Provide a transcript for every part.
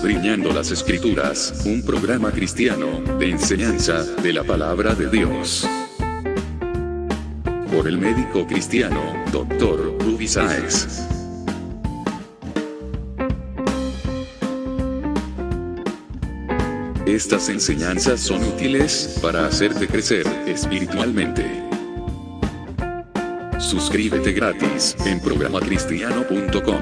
Escudriñando las Escrituras, un programa cristiano de enseñanza de la palabra de Dios. Por el médico cristiano, Dr. Ruby Sáez. Estas enseñanzas son útiles para hacerte crecer espiritualmente. Suscríbete gratis en programacristiano.com.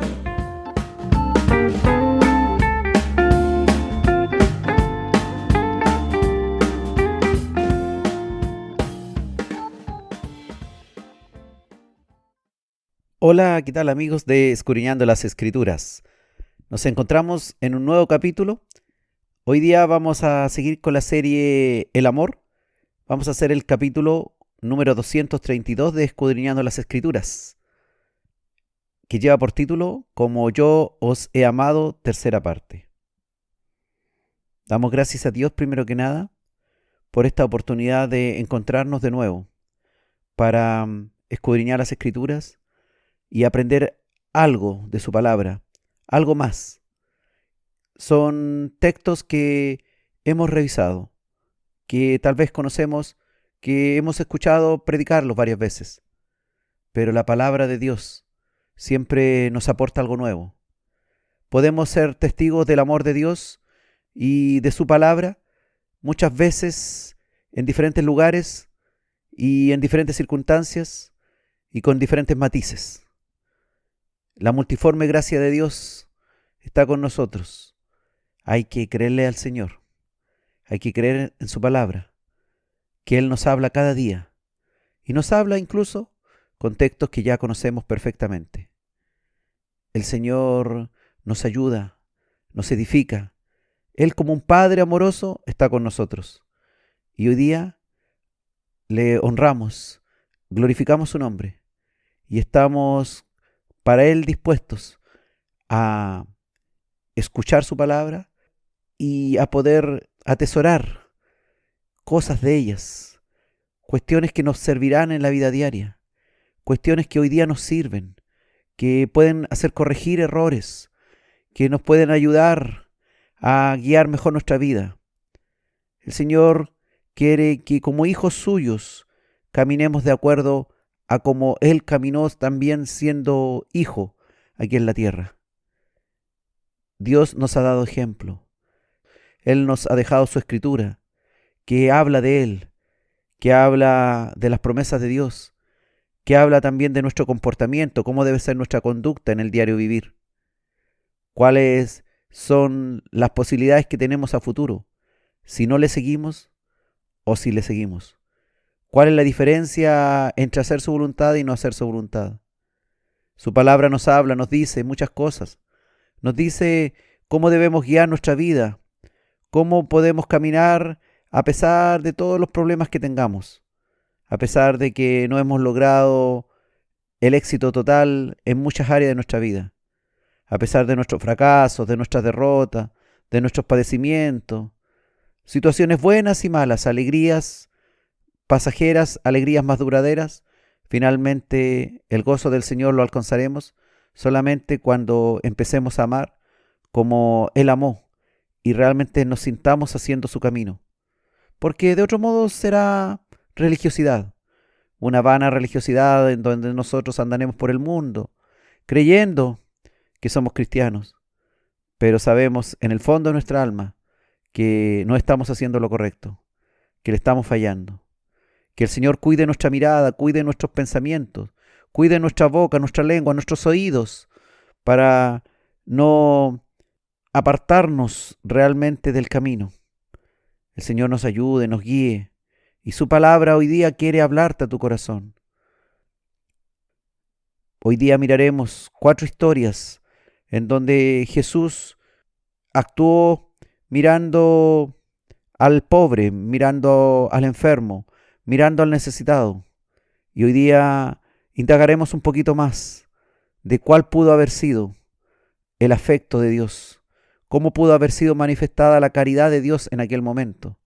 Hola, ¿qué tal amigos de Escudriñando las Escrituras? Nos encontramos en un nuevo capítulo. Hoy día vamos a seguir con la serie El Amor. Vamos a hacer el capítulo número 232 de Escudriñando las Escrituras, que lleva por título Como yo os he amado, tercera parte. Damos gracias a Dios primero que nada por esta oportunidad de encontrarnos de nuevo para escudriñar las Escrituras y aprender algo de su palabra, algo más. Son textos que hemos revisado, que tal vez conocemos, que hemos escuchado predicarlos varias veces, pero la palabra de Dios siempre nos aporta algo nuevo. Podemos ser testigos del amor de Dios y de su palabra muchas veces en diferentes lugares y en diferentes circunstancias y con diferentes matices. La multiforme gracia de Dios está con nosotros. Hay que creerle al Señor. Hay que creer en su palabra, que Él nos habla cada día. Y nos habla incluso con textos que ya conocemos perfectamente. El Señor nos ayuda, nos edifica. Él como un Padre amoroso está con nosotros. Y hoy día le honramos, glorificamos su nombre. Y estamos para Él dispuestos a escuchar su palabra y a poder atesorar cosas de ellas, cuestiones que nos servirán en la vida diaria, cuestiones que hoy día nos sirven, que pueden hacer corregir errores, que nos pueden ayudar a guiar mejor nuestra vida. El Señor quiere que como hijos suyos caminemos de acuerdo a como Él caminó también siendo hijo aquí en la tierra. Dios nos ha dado ejemplo. Él nos ha dejado su escritura, que habla de Él, que habla de las promesas de Dios, que habla también de nuestro comportamiento, cómo debe ser nuestra conducta en el diario vivir, cuáles son las posibilidades que tenemos a futuro, si no le seguimos o si le seguimos. ¿Cuál es la diferencia entre hacer su voluntad y no hacer su voluntad? Su palabra nos habla, nos dice muchas cosas. Nos dice cómo debemos guiar nuestra vida, cómo podemos caminar a pesar de todos los problemas que tengamos, a pesar de que no hemos logrado el éxito total en muchas áreas de nuestra vida, a pesar de nuestros fracasos, de nuestras derrotas, de nuestros padecimientos, situaciones buenas y malas, alegrías pasajeras, alegrías más duraderas. Finalmente el gozo del Señor lo alcanzaremos solamente cuando empecemos a amar como Él amó y realmente nos sintamos haciendo su camino. Porque de otro modo será religiosidad, una vana religiosidad en donde nosotros andaremos por el mundo, creyendo que somos cristianos, pero sabemos en el fondo de nuestra alma que no estamos haciendo lo correcto, que le estamos fallando. Que el Señor cuide nuestra mirada, cuide nuestros pensamientos, cuide nuestra boca, nuestra lengua, nuestros oídos, para no apartarnos realmente del camino. El Señor nos ayude, nos guíe, y su palabra hoy día quiere hablarte a tu corazón. Hoy día miraremos 4 historias en donde Jesús actuó mirando al pobre, mirando al enfermo, mirando al necesitado. Y hoy día indagaremos un poquito más de cuál pudo haber sido el afecto de Dios, cómo pudo haber sido manifestada la caridad de Dios en aquel momento,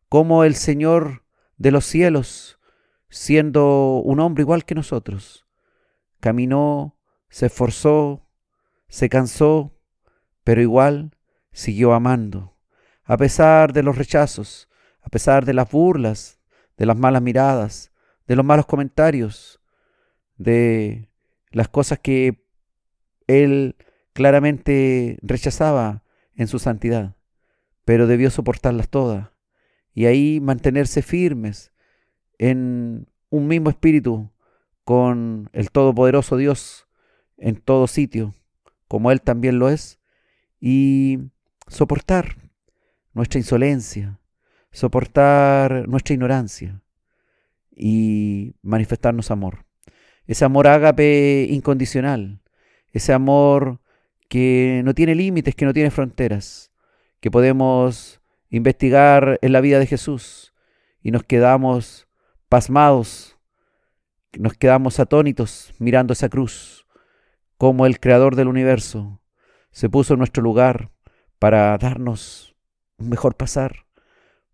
cómo el Señor de los cielos, siendo un hombre igual que nosotros, caminó, se esforzó, se cansó, pero igual siguió amando, a pesar de los rechazos, a pesar de las burlas, de las malas miradas, de los malos comentarios, de las cosas que él claramente rechazaba en su santidad, pero debió soportarlas todas y ahí mantenerse firmes en un mismo espíritu con el Todopoderoso Dios en todo sitio, como Él también lo es, y soportar nuestra insolencia, soportar nuestra ignorancia y manifestarnos amor. Ese amor ágape incondicional, ese amor que no tiene límites, que no tiene fronteras, que podemos investigar en la vida de Jesús y nos quedamos pasmados, nos quedamos atónitos mirando esa cruz, como el creador del universo se puso en nuestro lugar para darnos un mejor pasar,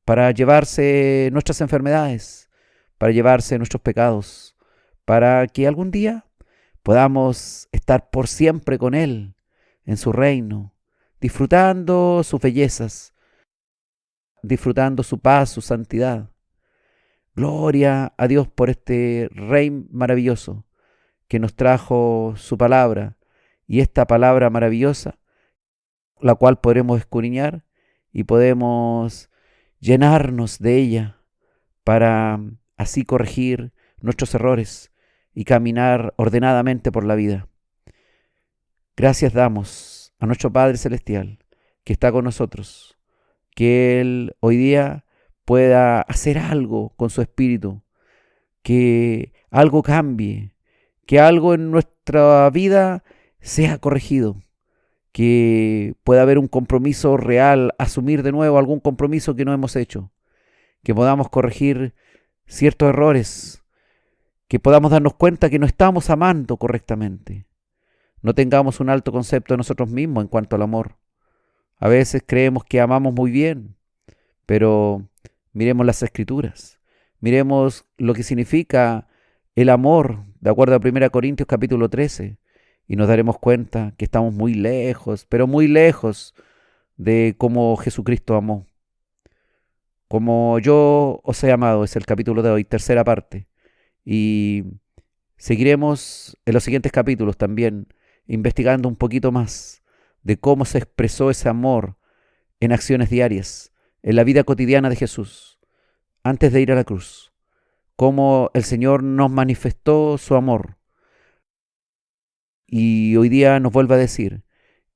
para llevarse nuestras enfermedades, para llevarse nuestros pecados, para que algún día podamos estar por siempre con Él en su reino, disfrutando sus bellezas, disfrutando su paz, su santidad. Gloria a Dios por este Rey maravilloso que nos trajo su palabra y esta palabra maravillosa, la cual podremos escudriñar y podemos llenarnos de ella para así corregir nuestros errores y caminar ordenadamente por la vida. Gracias damos a nuestro Padre Celestial que está con nosotros, que Él hoy día pueda hacer algo con su espíritu, que algo cambie, que algo en nuestra vida sea corregido, que pueda haber un compromiso real, asumir de nuevo algún compromiso que no hemos hecho, que podamos corregir ciertos errores, que podamos darnos cuenta que no estamos amando correctamente. No tengamos un alto concepto de nosotros mismos en cuanto al amor. A veces creemos que amamos muy bien, pero miremos las Escrituras, miremos lo que significa el amor, de acuerdo a 1 Corintios capítulo 13, y nos daremos cuenta que estamos muy lejos, pero muy lejos de cómo Jesucristo amó. Como yo os he amado, es el capítulo de hoy, tercera parte, y seguiremos en los siguientes capítulos también investigando un poquito más de cómo se expresó ese amor en acciones diarias, en la vida cotidiana de Jesús, antes de ir a la cruz, cómo el Señor nos manifestó su amor. Y hoy día nos vuelve a decir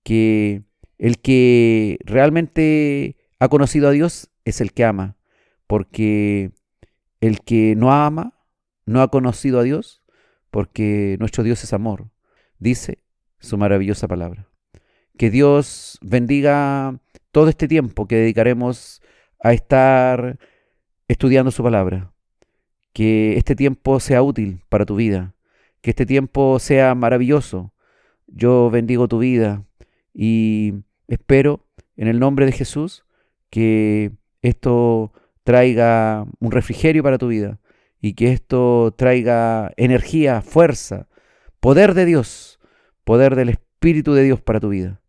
que el que realmente ha conocido a Dios es el que ama, porque el que no ama no ha conocido a Dios, porque nuestro Dios es amor, dice su maravillosa palabra. Que Dios bendiga todo este tiempo que dedicaremos a estar estudiando su palabra. Que este tiempo sea útil para tu vida. Que este tiempo sea maravilloso. Yo bendigo tu vida y espero en el nombre de Jesús que esto traiga un refrigerio para tu vida y que esto traiga energía, fuerza, poder de Dios, poder del Espíritu de Dios para tu vida.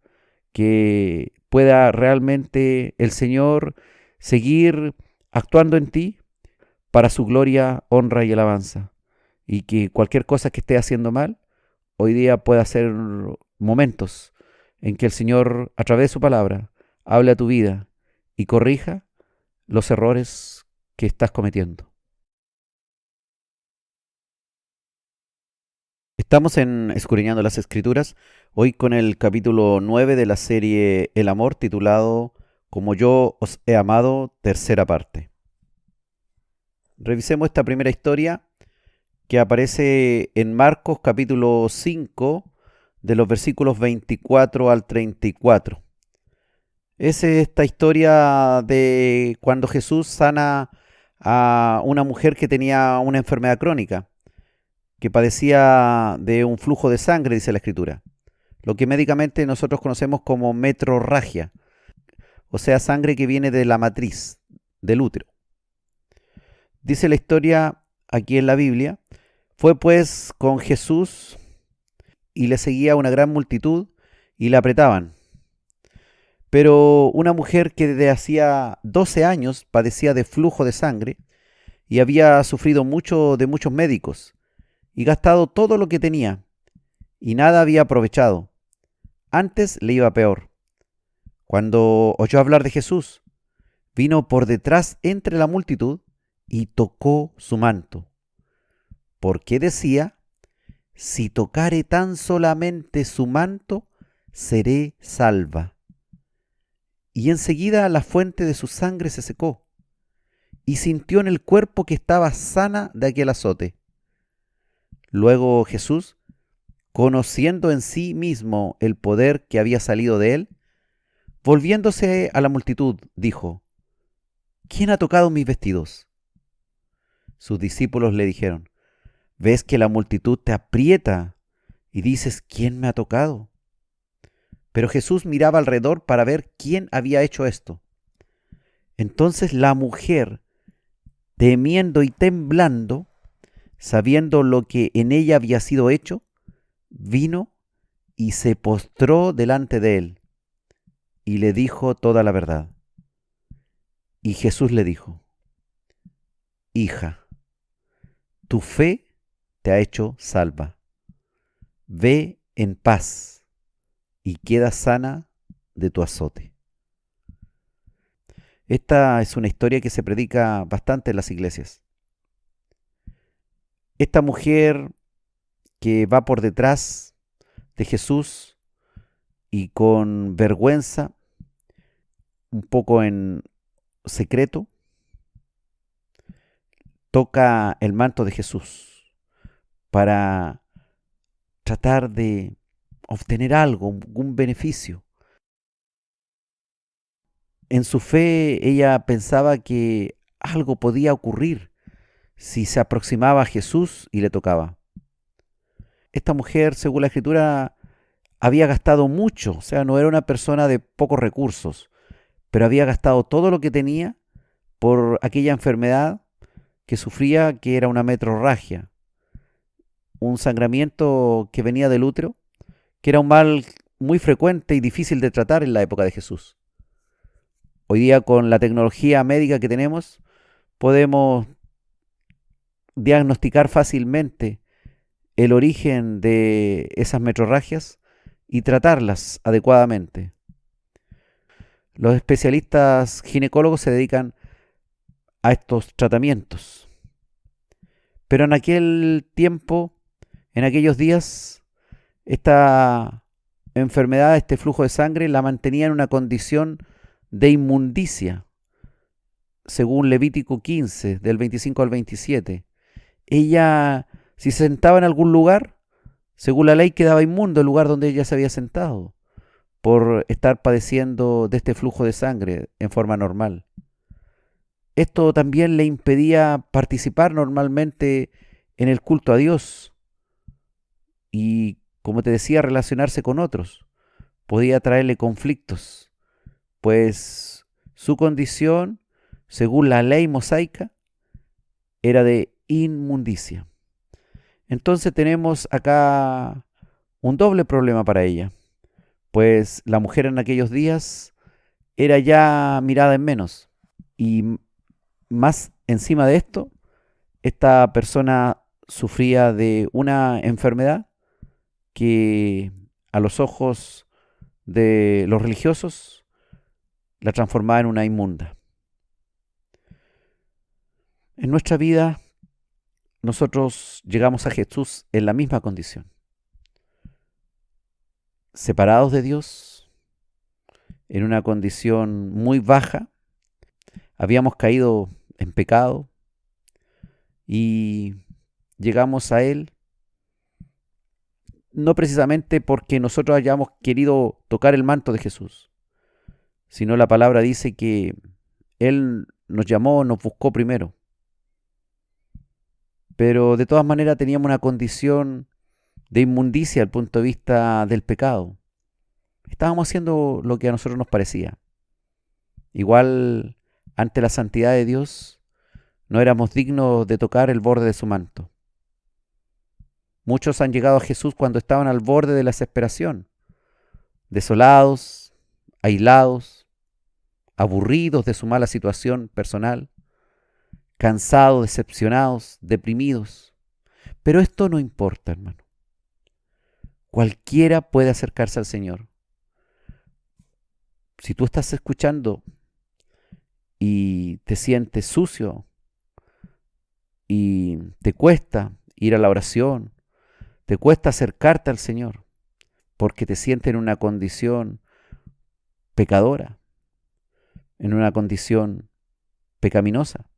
Que pueda realmente el Señor seguir actuando en ti para su gloria, honra y alabanza. Y que cualquier cosa que esté haciendo mal, hoy día pueda ser momentos en que el Señor, a través de su palabra, hable a tu vida y corrija los errores que estás cometiendo. Estamos en Escudriñando las Escrituras, hoy con el capítulo 9 de la serie El Amor, titulado Como yo os he amado, tercera parte. Revisemos esta primera historia que aparece en Marcos capítulo 5, de los versículos 24 al 34. Es esta historia de cuando Jesús sana a una mujer que tenía una enfermedad crónica, que padecía de un flujo de sangre, dice la Escritura, lo que médicamente nosotros conocemos como metrorragia, o sea, sangre que viene de la matriz, del útero. Dice la historia aquí en la Biblia: fue pues con Jesús y le seguía una gran multitud y le apretaban. Pero una mujer que desde hacía 12 años padecía de flujo de sangre y había sufrido mucho de muchos médicos y gastado todo lo que tenía y nada había aprovechado. Antes le iba peor. Cuando oyó hablar de Jesús, vino por detrás entre la multitud y tocó su manto, porque decía: si tocare tan solamente su manto, seré salva. Y enseguida la fuente de su sangre se secó, y sintió en el cuerpo que estaba sana de aquel azote. Luego Jesús, conociendo en sí mismo el poder que había salido de él, volviéndose a la multitud, dijo: ¿quién ha tocado mis vestidos? Sus discípulos le dijeron: ¿ves que la multitud te aprieta y dices: ¿quién me ha tocado? Pero Jesús miraba alrededor para ver quién había hecho esto. Entonces la mujer, temiendo y temblando, sabiendo lo que en ella había sido hecho, vino y se postró delante de él y le dijo toda la verdad. Y Jesús le dijo: hija, tu fe te ha hecho salva. Ve en paz y queda sana de tu azote. Esta es una historia que se predica bastante en las iglesias. Esta mujer que va por detrás de Jesús y con vergüenza, un poco en secreto, toca el manto de Jesús para tratar de obtener algo, un beneficio. En su fe ella pensaba que algo podía ocurrir si se aproximaba a Jesús y le tocaba. Esta mujer, según la Escritura, había gastado mucho, o sea, no era una persona de pocos recursos, pero había gastado todo lo que tenía por aquella enfermedad que sufría, que era una metrorragia, un sangramiento que venía del útero, que era un mal muy frecuente y difícil de tratar en la época de Jesús. Hoy día, con la tecnología médica que tenemos, podemos diagnosticar fácilmente el origen de esas metrorragias y tratarlas adecuadamente. Los especialistas ginecólogos se dedican a estos tratamientos. Pero en aquel tiempo, en aquellos días, esta enfermedad, este flujo de sangre, la mantenía en una condición de inmundicia, según Levítico 15, del 25 al 27. Ella, si se sentaba en algún lugar, según la ley quedaba inmundo el lugar donde ella se había sentado, por estar padeciendo de este flujo de sangre en forma normal. Esto también le impedía participar normalmente en el culto a Dios y, como te decía, relacionarse con otros. Podía traerle conflictos, pues su condición, según la ley mosaica, era de inmundicia. Entonces tenemos acá un doble problema para ella, pues la mujer en aquellos días era ya mirada en menos. Y más encima de esto, esta persona sufría de una enfermedad que a los ojos de los religiosos la transformaba en una inmunda. En nuestra vida nosotros llegamos a Jesús en la misma condición, separados de Dios, en una condición muy baja, habíamos caído en pecado y llegamos a Él no precisamente porque nosotros hayamos querido tocar el manto de Jesús, sino la palabra dice que Él nos llamó, nos buscó primero. Pero de todas maneras teníamos una condición de inmundicia al punto de vista del pecado. Estábamos haciendo lo que a nosotros nos parecía. Igual, ante la santidad de Dios, no éramos dignos de tocar el borde de su manto. Muchos han llegado a Jesús cuando estaban al borde de la desesperación, desolados, aislados, aburridos de su mala situación personal, cansados, decepcionados, deprimidos. Pero esto no importa, hermano. Cualquiera puede acercarse al Señor. Si tú estás escuchando y te sientes sucio y te cuesta ir a la oración, te cuesta acercarte al Señor porque te sientes en una condición pecadora, en una condición pecaminosa,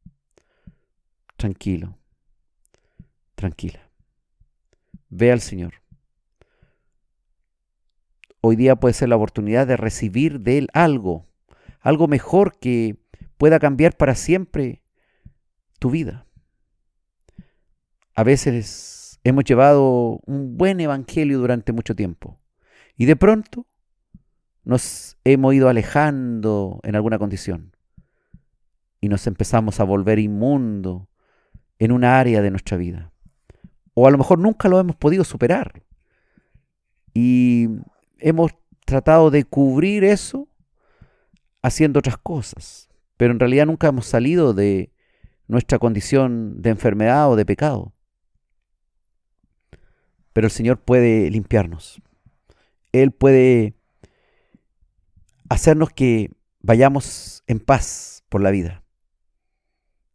tranquilo, tranquila. Ve al Señor. Hoy día puede ser la oportunidad de recibir de Él algo mejor que pueda cambiar para siempre tu vida. A veces hemos llevado un buen evangelio durante mucho tiempo y de pronto nos hemos ido alejando en alguna condición y nos empezamos a volver inmundo en una área de nuestra vida. O a lo mejor nunca lo hemos podido superar y hemos tratado de cubrir eso haciendo otras cosas, pero en realidad nunca hemos salido de nuestra condición de enfermedad o de pecado. Pero el Señor puede limpiarnos. Él puede hacernos que vayamos en paz por la vida,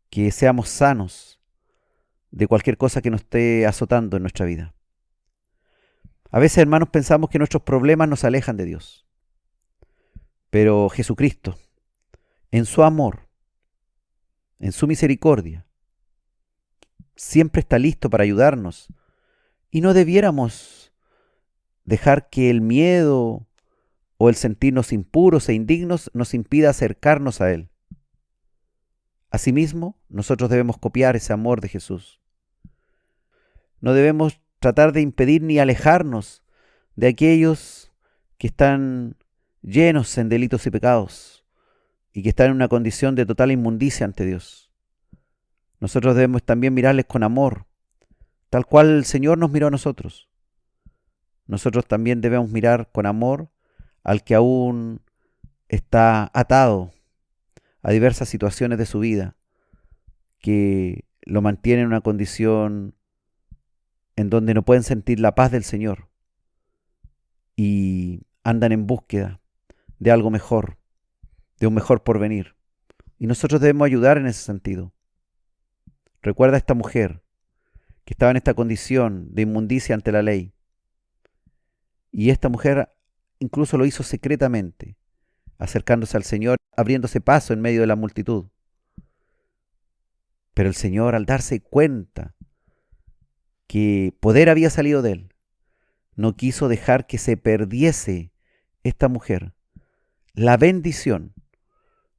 que seamos sanos de cualquier cosa que nos esté azotando en nuestra vida. A veces, hermanos, pensamos que nuestros problemas nos alejan de Dios, pero Jesucristo, en su amor, en su misericordia, siempre está listo para ayudarnos y no debiéramos dejar que el miedo o el sentirnos impuros e indignos nos impida acercarnos a Él. Asimismo, nosotros debemos copiar ese amor de Jesús. No debemos tratar de impedir ni alejarnos de aquellos que están llenos en delitos y pecados y que están en una condición de total inmundicia ante Dios. Nosotros debemos también mirarles con amor, tal cual el Señor nos miró a nosotros. Nosotros también debemos mirar con amor al que aún está atado a diversas situaciones de su vida, que lo mantienen en una condición en donde no pueden sentir la paz del Señor y andan en búsqueda de algo mejor, de un mejor porvenir. Y nosotros debemos ayudar en ese sentido. Recuerda a esta mujer que estaba en esta condición de inmundicia ante la ley. Y esta mujer incluso lo hizo secretamente, acercándose al Señor, abriéndose paso en medio de la multitud. Pero el Señor, al darse cuenta que poder había salido de él, no quiso dejar que se perdiese esta mujer la bendición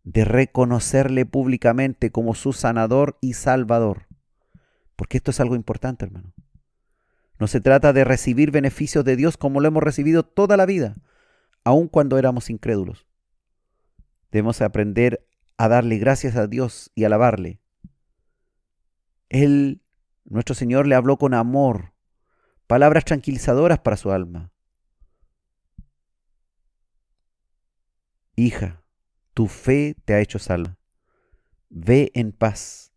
de reconocerle públicamente como su sanador y salvador. Porque esto es algo importante, hermano. No se trata de recibir beneficios de Dios como lo hemos recibido toda la vida, aun cuando éramos incrédulos. Debemos aprender a darle gracias a Dios y alabarle. Él, nuestro Señor, le habló con amor, palabras tranquilizadoras para su alma. Hija, tu fe te ha hecho salva. Ve en paz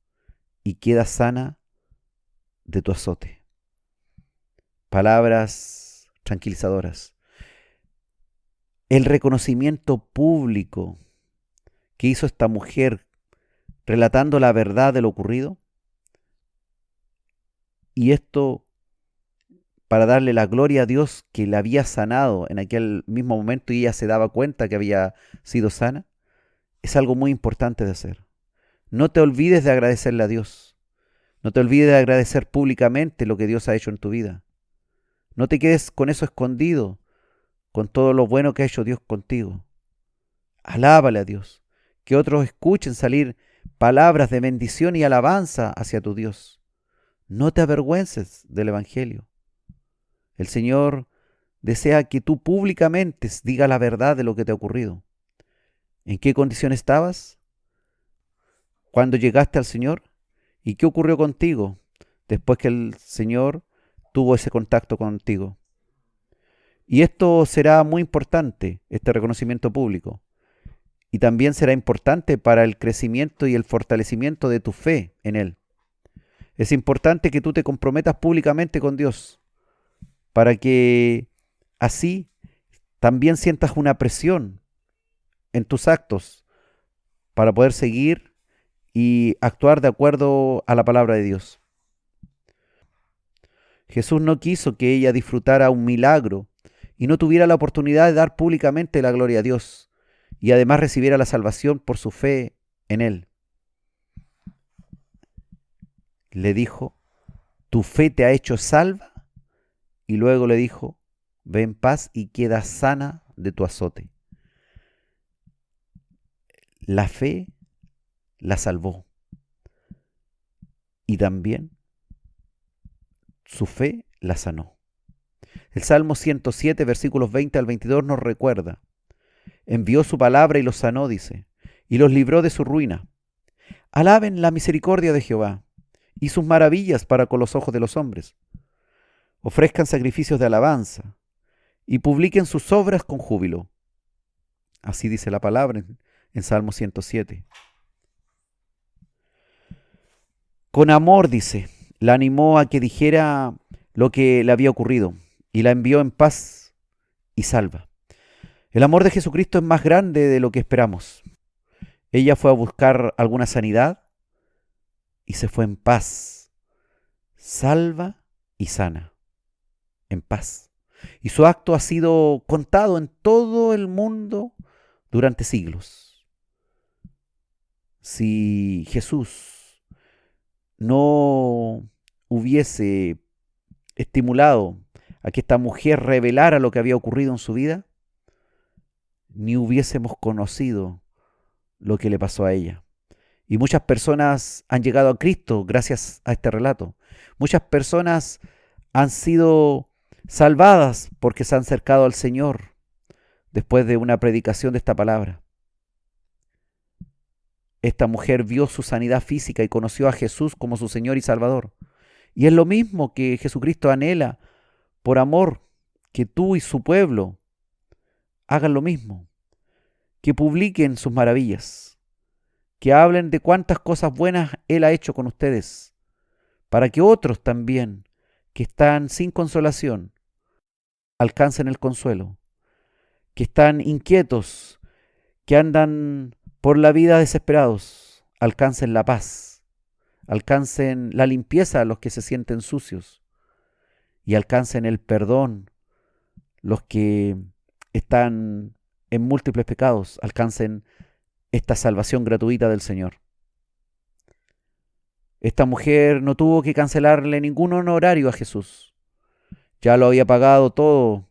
y queda sana de tu azote. Palabras tranquilizadoras. El reconocimiento público que hizo esta mujer relatando la verdad de lo ocurrido, y esto para darle la gloria a Dios que la había sanado en aquel mismo momento y ella se daba cuenta que había sido sana, es algo muy importante de hacer. No te olvides de agradecerle a Dios. No te olvides de agradecer públicamente lo que Dios ha hecho en tu vida. No te quedes con eso escondido, con todo lo bueno que ha hecho Dios contigo. Alábale a Dios. Que otros escuchen salir palabras de bendición y alabanza hacia tu Dios. No te avergüences del Evangelio. El Señor desea que tú públicamente digas la verdad de lo que te ha ocurrido. ¿En qué condición estabas cuando llegaste al Señor? ¿Y qué ocurrió contigo después que el Señor tuvo ese contacto contigo? Y esto será muy importante, este reconocimiento público. Y también será importante para el crecimiento y el fortalecimiento de tu fe en Él. Es importante que tú te comprometas públicamente con Dios para que así también sientas una presión en tus actos para poder seguir y actuar de acuerdo a la palabra de Dios. Jesús no quiso que ella disfrutara un milagro y no tuviera la oportunidad de dar públicamente la gloria a Dios y además recibiera la salvación por su fe en Él. Le dijo, tu fe te ha hecho salva, y luego le dijo, ve en paz y queda sana de tu azote. La fe la salvó y también su fe la sanó. El Salmo 107, versículos 20 al 22 nos recuerda, envió su palabra y los sanó, dice, y los libró de su ruina. Alaben la misericordia de Jehová y sus maravillas para con los ojos de los hombres. Ofrezcan sacrificios de alabanza y publiquen sus obras con júbilo. Así dice la palabra en Salmo 107. Con amor, dice, la animó a que dijera lo que le había ocurrido y la envió en paz y salva. El amor de Jesucristo es más grande de lo que esperamos. Ella fue a buscar alguna sanidad y se fue en paz, salva y sana, en paz. Y su acto ha sido contado en todo el mundo durante siglos. Si Jesús no hubiese estimulado a que esta mujer revelara lo que había ocurrido en su vida, ni hubiésemos conocido lo que le pasó a ella. Y muchas personas han llegado a Cristo gracias a este relato. Muchas personas han sido salvadas porque se han acercado al Señor después de una predicación de esta palabra. Esta mujer vio su sanidad física y conoció a Jesús como su Señor y Salvador. Y es lo mismo que Jesucristo anhela por amor, que tú y su pueblo hagan lo mismo, que publiquen sus maravillas, que hablen de cuántas cosas buenas Él ha hecho con ustedes, para que otros también, que están sin consolación, alcancen el consuelo, que están inquietos, que andan por la vida desesperados, alcancen la paz, alcancen la limpieza a los que se sienten sucios y alcancen el perdón los que están en múltiples pecados, alcancen esta salvación gratuita del Señor. Esta mujer no tuvo que cancelarle ningún honorario a Jesús. Ya lo había pagado todo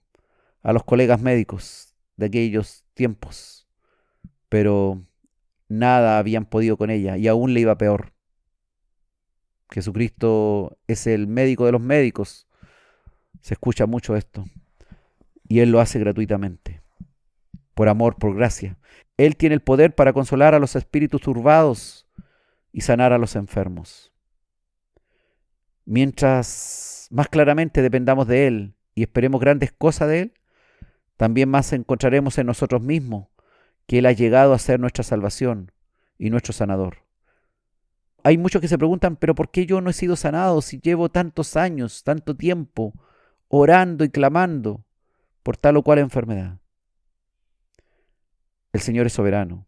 a los colegas médicos de aquellos tiempos, pero nada habían podido con ella y aún le iba peor. Jesucristo es el médico de los médicos. Se escucha mucho esto. Y Él lo hace gratuitamente, por amor, por gracia. Él tiene el poder para consolar a los espíritus turbados y sanar a los enfermos. Mientras más claramente dependamos de Él y esperemos grandes cosas de Él, también más encontraremos en nosotros mismos que Él ha llegado a ser nuestra salvación y nuestro sanador. Hay muchos que se preguntan, pero ¿por qué yo no he sido sanado si llevo tantos años, tanto tiempo, orando y clamando por tal o cual enfermedad? El Señor es soberano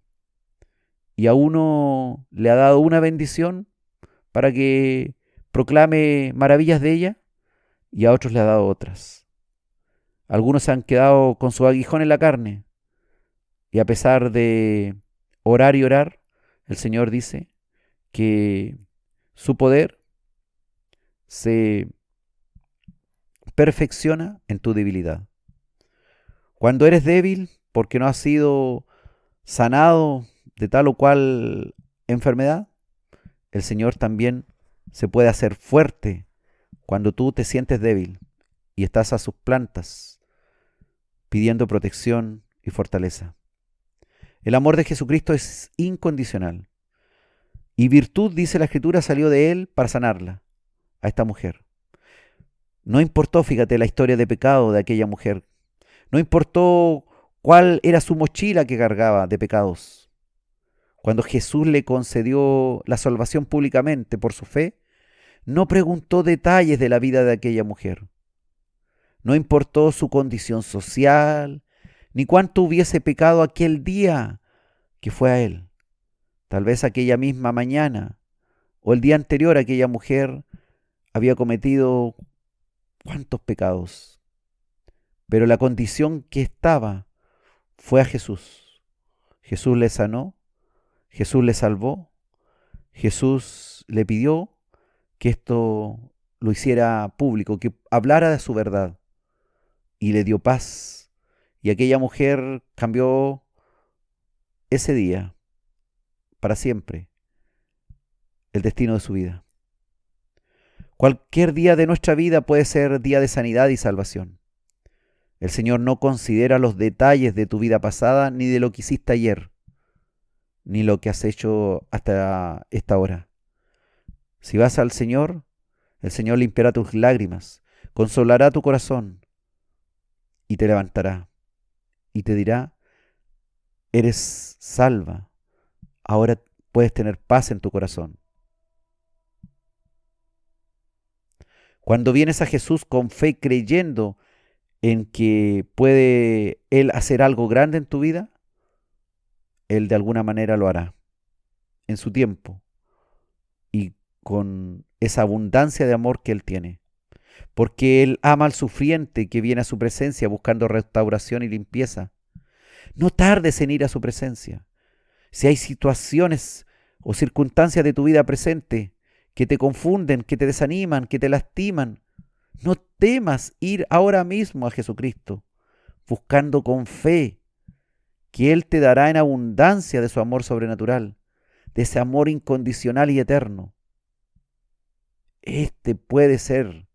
y a uno le ha dado una bendición para que proclame maravillas de ella y a otros le ha dado otras. Algunos se han quedado con su aguijón en la carne y a pesar de orar y orar, el Señor dice que su poder se perfecciona en tu debilidad. Cuando eres débil porque no has sido sanado de tal o cual enfermedad, el Señor también se puede hacer fuerte cuando tú te sientes débil y estás a sus plantas pidiendo protección y fortaleza. El amor de Jesucristo es incondicional y virtud, dice la Escritura, salió de Él para sanarla, a esta mujer. No importó, fíjate, la historia de pecado de aquella mujer. No importó cuál era su mochila que cargaba de pecados. Cuando Jesús le concedió la salvación públicamente por su fe, no preguntó detalles de la vida de aquella mujer. No importó su condición social, ni cuánto hubiese pecado aquel día que fue a él. Tal vez aquella misma mañana o el día anterior aquella mujer había cometido cuántos pecados. Pero la condición que estaba fue a Jesús. Jesús le sanó, Jesús le salvó, Jesús le pidió que esto lo hiciera público, que hablara de su verdad, y le dio paz. Y aquella mujer cambió ese día, para siempre, el destino de su vida. Cualquier día de nuestra vida puede ser día de sanidad y salvación. El Señor no considera los detalles de tu vida pasada, ni de lo que hiciste ayer, ni lo que has hecho hasta esta hora. Si vas al Señor, el Señor limpiará tus lágrimas, consolará tu corazón y te levantará y te dirá: eres salva, ahora puedes tener paz en tu corazón. Cuando vienes a Jesús con fe, creyendo en que puede Él hacer algo grande en tu vida, Él de alguna manera lo hará, en su tiempo y con esa abundancia de amor que Él tiene. Porque Él ama al sufriente que viene a su presencia buscando restauración y limpieza. No tardes en ir a su presencia. Si hay situaciones o circunstancias de tu vida presente que te confunden, que te desaniman, que te lastiman, no temas ir ahora mismo a Jesucristo, buscando con fe que Él te dará en abundancia de su amor sobrenatural, de ese amor incondicional y eterno. Este puede ser,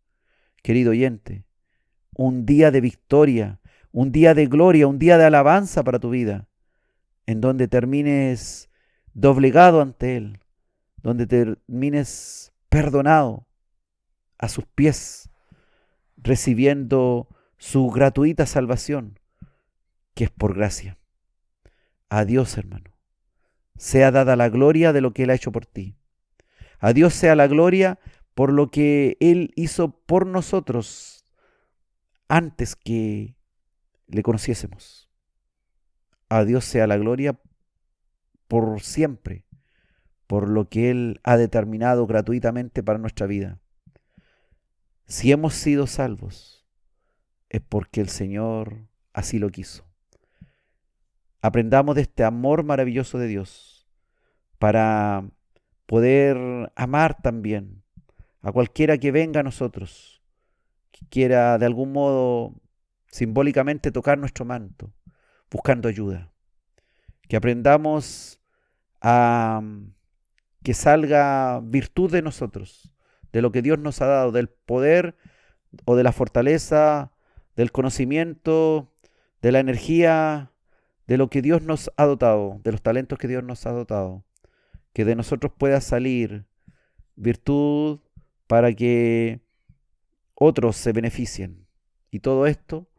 querido oyente, un día de victoria, un día de gloria, un día de alabanza para tu vida, en donde termines doblegado ante Él, donde termines perdonado a sus pies, recibiendo su gratuita salvación, que es por gracia. A Dios, hermano, sea dada la gloria de lo que Él ha hecho por ti. A Dios sea la gloria por lo que Él hizo por nosotros antes que le conociésemos. A Dios sea la gloria por siempre, por lo que Él ha determinado gratuitamente para nuestra vida. Si hemos sido salvos, es porque el Señor así lo quiso. Aprendamos de este amor maravilloso de Dios para poder amar también a cualquiera que venga a nosotros, que quiera de algún modo simbólicamente tocar nuestro manto, buscando ayuda. Que aprendamos a que salga virtud de nosotros, de lo que Dios nos ha dado, del poder o de la fortaleza, del conocimiento, de la energía, de lo que Dios nos ha dotado, de los talentos que Dios nos ha dotado. Que de nosotros pueda salir virtud para que otros se beneficien. Y todo esto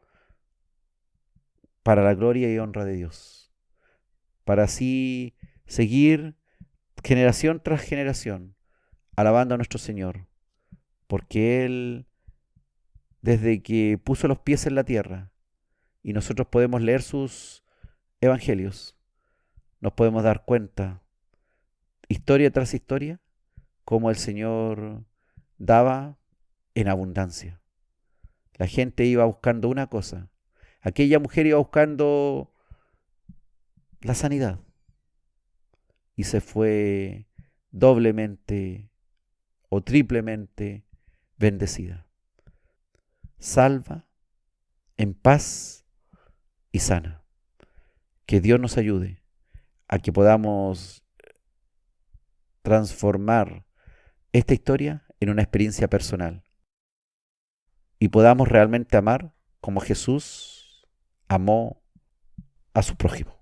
para la gloria y honra de Dios. Para así seguir generación tras generación alabando a nuestro Señor. Porque Él, desde que puso los pies en la tierra, y nosotros podemos leer sus evangelios, nos podemos dar cuenta, historia tras historia, cómo el Señor daba en abundancia. La gente iba buscando una cosa. Aquella mujer iba buscando la sanidad y se fue doblemente o triplemente bendecida, salva, en paz y sana. Que Dios nos ayude a que podamos transformar esta historia en una experiencia personal y podamos realmente amar como Jesús amó a su prójimo.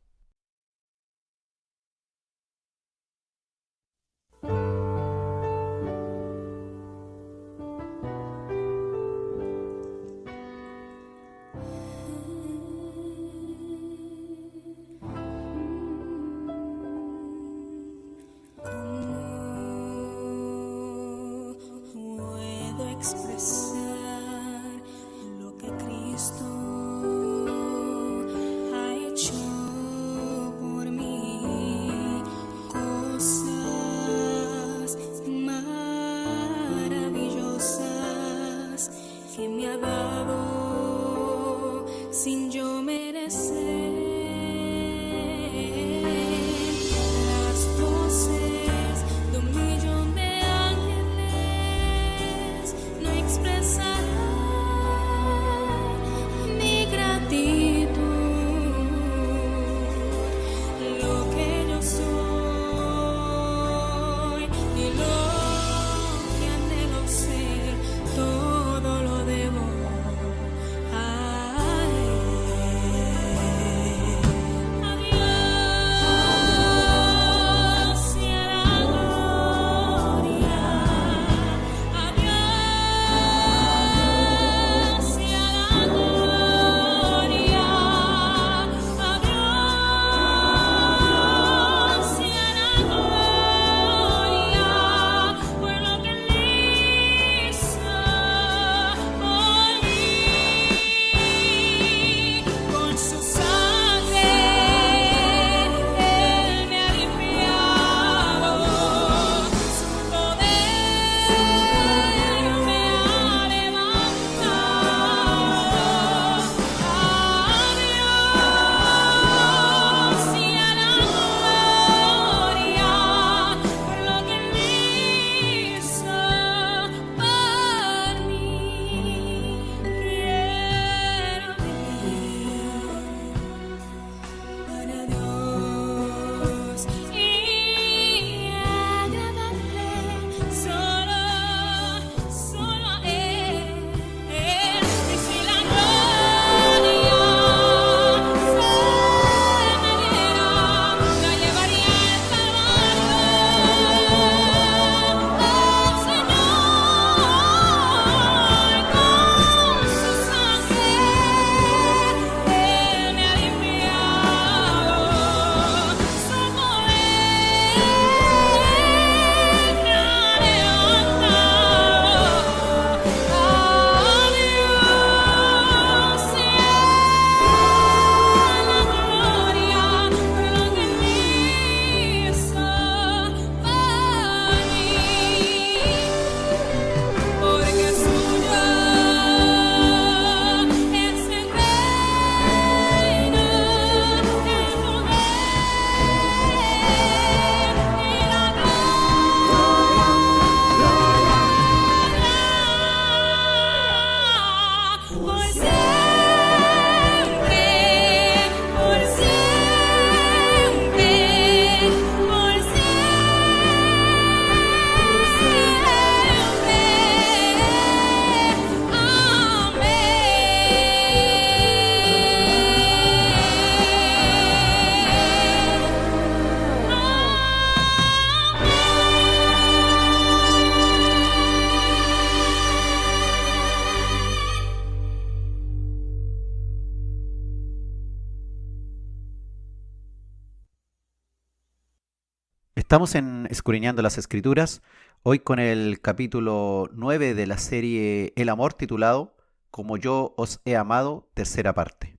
Estamos en Escudriñando las Escrituras, hoy con el capítulo 9 de la serie El Amor, titulado Como yo os he amado, tercera parte.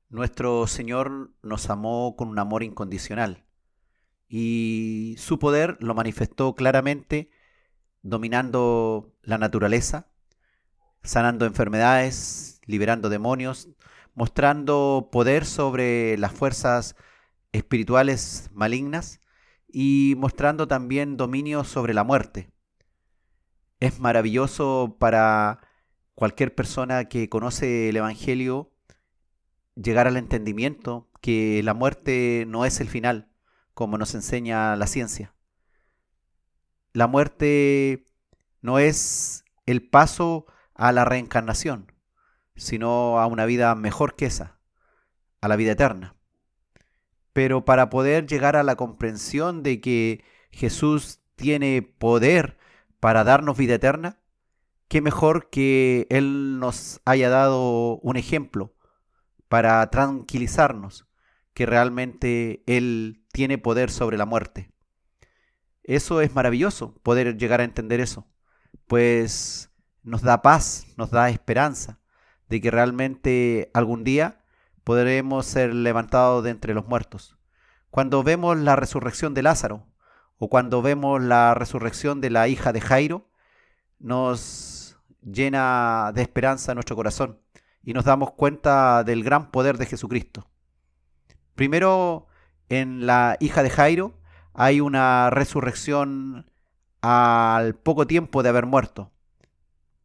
Nuestro Señor nos amó con un amor incondicional y su poder lo manifestó claramente dominando la naturaleza, sanando enfermedades, liberando demonios, mostrando poder sobre las fuerzas espirituales malignas y mostrando también dominio sobre la muerte. Es maravilloso para cualquier persona que conoce el Evangelio llegar al entendimiento que la muerte no es el final, como nos enseña la ciencia. La muerte no es el paso a la reencarnación, sino a una vida mejor que esa, a la vida eterna. Pero para poder llegar a la comprensión de que Jesús tiene poder para darnos vida eterna, qué mejor que Él nos haya dado un ejemplo para tranquilizarnos que realmente Él tiene poder sobre la muerte. Eso es maravilloso, poder llegar a entender eso, pues nos da paz, nos da esperanza de que realmente algún día podremos ser levantados de entre los muertos. Cuando vemos la resurrección de Lázaro o cuando vemos la resurrección de la hija de Jairo, nos llena de esperanza nuestro corazón y nos damos cuenta del gran poder de Jesucristo. Primero, en la hija de Jairo hay una resurrección al poco tiempo de haber muerto.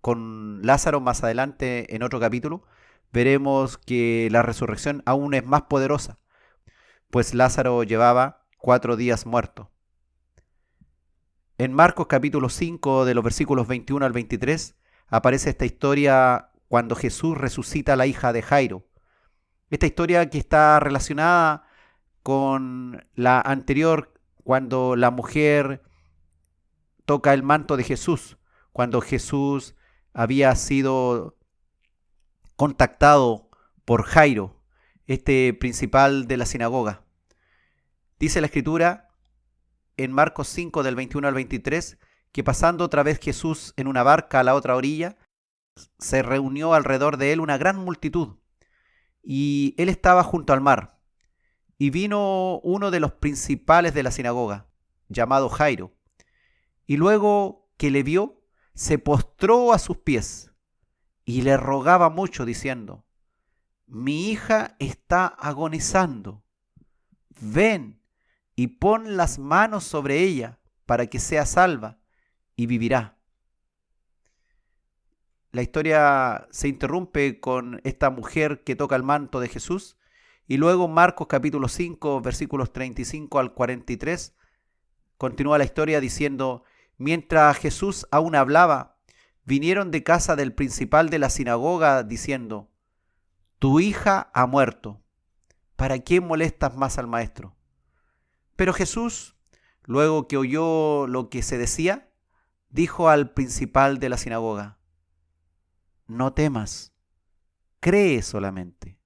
Con Lázaro más adelante en otro capítulo veremos que la resurrección aún es más poderosa, pues Lázaro llevaba 4 días muerto. En Marcos capítulo 5 de los versículos 21 al 23 aparece esta historia cuando Jesús resucita a la hija de Jairo. Esta historia que está relacionada con la anterior, cuando la mujer toca el manto de Jesús, cuando Jesús había sido contactado por Jairo, este principal de la sinagoga. Dice la Escritura en Marcos 5 del 21 al 23 que pasando otra vez Jesús en una barca a la otra orilla, se reunió alrededor de él una gran multitud y él estaba junto al mar. Y vino uno de los principales de la sinagoga, llamado Jairo, y luego que le vio, se postró a sus pies y le rogaba mucho, diciendo: mi hija está agonizando, ven y pon las manos sobre ella para que sea salva y vivirá. La historia se interrumpe con esta mujer que toca el manto de Jesús. Y luego Marcos capítulo 5, versículos 35 al 43, continúa la historia diciendo: mientras Jesús aún hablaba, vinieron de casa del principal de la sinagoga diciendo: tu hija ha muerto, ¿para qué molestas más al maestro? Pero Jesús, luego que oyó lo que se decía, dijo al principal de la sinagoga: no temas, cree solamente.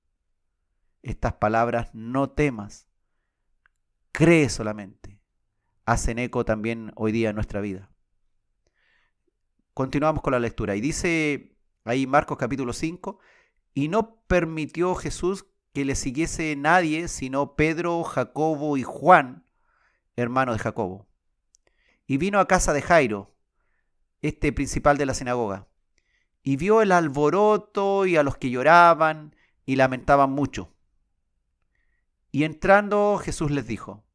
Estas palabras, no temas, cree solamente, hacen eco también hoy día en nuestra vida. Continuamos con la lectura y dice ahí Marcos capítulo 5, y no permitió Jesús que le siguiese nadie sino Pedro, Jacobo y Juan, hermano de Jacobo. Y vino a casa de Jairo, este principal de la sinagoga, y vio el alboroto y a los que lloraban y lamentaban mucho. Y entrando Jesús les dijo: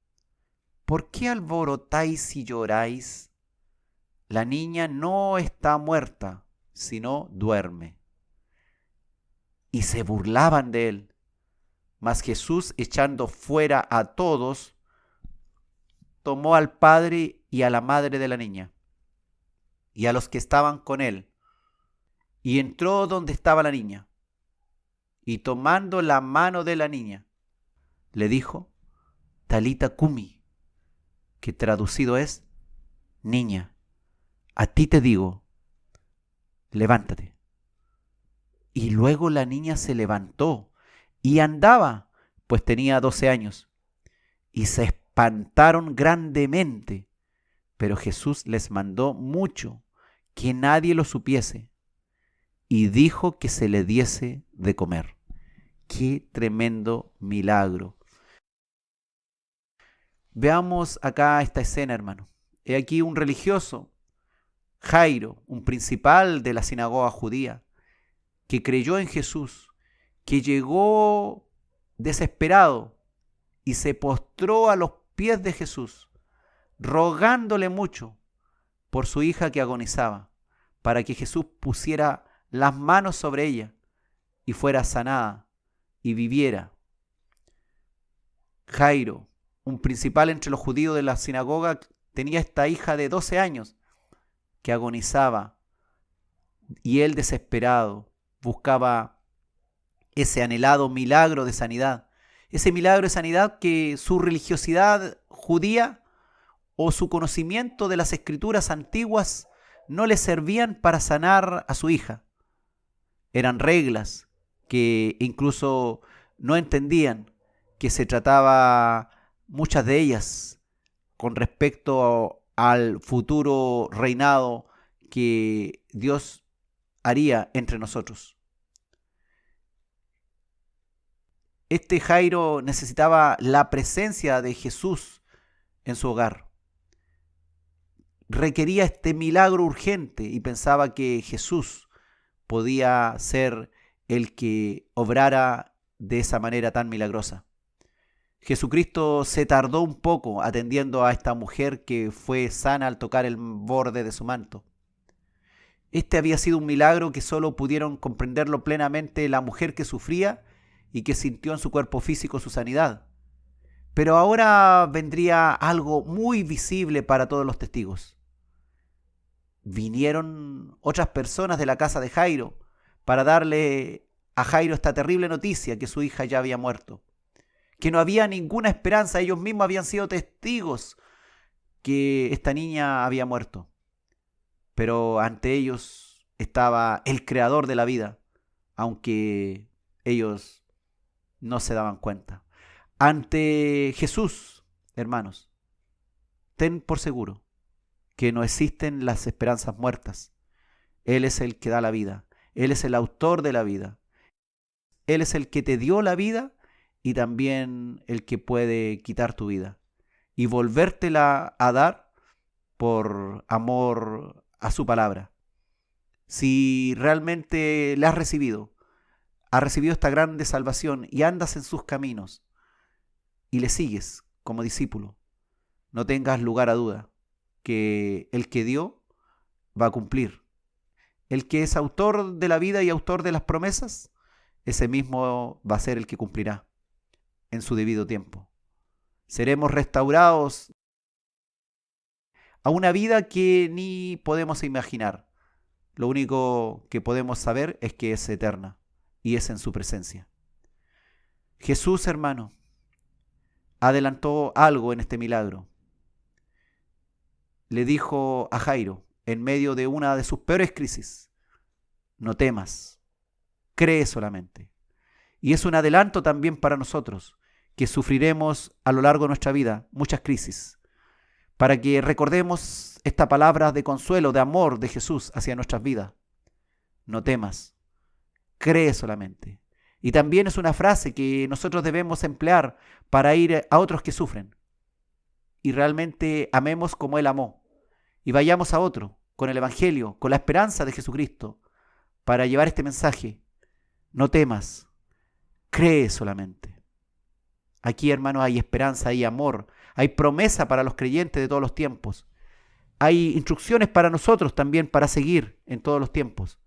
¿por qué alborotáis y lloráis? La niña no está muerta, sino duerme. Y se burlaban de él. Mas Jesús, echando fuera a todos, tomó al padre y a la madre de la niña, y a los que estaban con él, y entró donde estaba la niña, y tomando la mano de la niña, le dijo: Talita cumi, que traducido es: niña, a ti te digo, levántate. Y luego la niña se levantó y andaba, pues tenía 12 años. y se espantaron grandemente. Pero Jesús les mandó mucho, que nadie lo supiese, y dijo que se le diese de comer. ¡Qué tremendo milagro! Veamos acá esta escena, hermano. He aquí un religioso, Jairo, un principal de la sinagoga judía, que creyó en Jesús, que llegó desesperado y se postró a los pies de Jesús, rogándole mucho por su hija que agonizaba, para que Jesús pusiera las manos sobre ella y fuera sanada y viviera. Jairo, un principal entre los judíos de la sinagoga, tenía esta hija de 12 años que agonizaba, y él, desesperado, buscaba ese anhelado milagro de sanidad, ese milagro de sanidad que su religiosidad judía o su conocimiento de las escrituras antiguas no le servían para sanar a su hija. Eran reglas que incluso no entendían, que se trataba, muchas de ellas, con respecto al futuro reinado que Dios haría entre nosotros. Este Jairo necesitaba la presencia de Jesús en su hogar. Requería este milagro urgente y pensaba que Jesús podía ser el que obrara de esa manera tan milagrosa. Jesucristo se tardó un poco atendiendo a esta mujer que fue sana al tocar el borde de su manto. Este había sido un milagro que solo pudieron comprenderlo plenamente la mujer que sufría y que sintió en su cuerpo físico su sanidad. Pero ahora vendría algo muy visible para todos los testigos. Vinieron otras personas de la casa de Jairo para darle a Jairo esta terrible noticia, que su hija ya había muerto, que no había ninguna esperanza. Ellos mismos habían sido testigos que esta niña había muerto. Pero ante ellos estaba el creador de la vida, aunque ellos no se daban cuenta. Ante Jesús, hermanos, ten por seguro que no existen las esperanzas muertas. Él es el que da la vida. Él es el autor de la vida. Él es el que te dio la vida y también el que puede quitar tu vida y volvértela a dar por amor a su palabra. Si realmente la has recibido esta grande salvación y andas en sus caminos y le sigues como discípulo, no tengas lugar a duda que el que dio va a cumplir. El que es autor de la vida y autor de las promesas, ese mismo va a ser el que cumplirá en su debido tiempo. Seremos restaurados a una vida que ni podemos imaginar. Lo único que podemos saber es que es eterna y es en su presencia. Jesús, hermano, adelantó algo en este milagro. Le dijo a Jairo, en medio de una de sus peores crisis: no temas, cree solamente. Y es un adelanto también para nosotros, que sufriremos a lo largo de nuestra vida muchas crisis, para que recordemos esta palabra de consuelo, de amor de Jesús hacia nuestras vidas. No temas, cree solamente. Y también es una frase que nosotros debemos emplear para ir a otros que sufren. Y realmente amemos como Él amó. Y vayamos a otro con el Evangelio, con la esperanza de Jesucristo, para llevar este mensaje. No temas, cree solamente. Aquí, hermano, hay esperanza, hay amor, hay promesa para los creyentes de todos los tiempos. Hay instrucciones para nosotros también para seguir en todos los tiempos,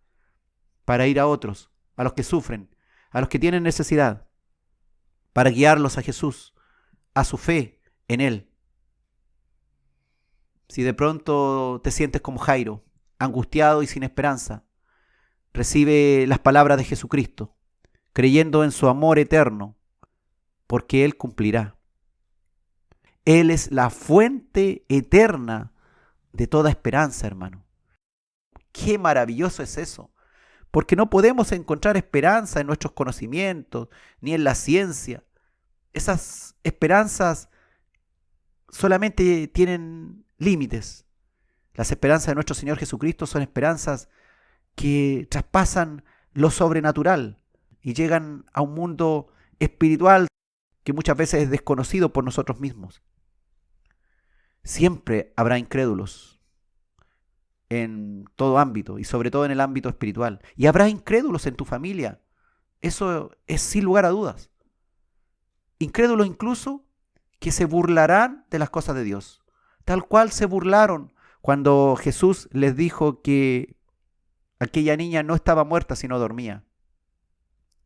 para ir a otros, a los que sufren, a los que tienen necesidad, para guiarlos a Jesús, a su fe en Él. Si de pronto te sientes como Jairo, angustiado y sin esperanza, recibe las palabras de Jesucristo, creyendo en su amor eterno, porque Él cumplirá. Él es la fuente eterna de toda esperanza, hermano. Qué maravilloso es eso, porque no podemos encontrar esperanza en nuestros conocimientos, ni en la ciencia. Esas esperanzas solamente tienen límites. Las esperanzas de nuestro Señor Jesucristo son esperanzas que traspasan lo sobrenatural y llegan a un mundo espiritual que muchas veces es desconocido por nosotros mismos. Siempre habrá incrédulos en todo ámbito y sobre todo en el ámbito espiritual. Y habrá incrédulos en tu familia. Eso es sin lugar a dudas. Incrédulos incluso que se burlarán de las cosas de Dios, tal cual se burlaron cuando Jesús les dijo que aquella niña no estaba muerta sino dormía.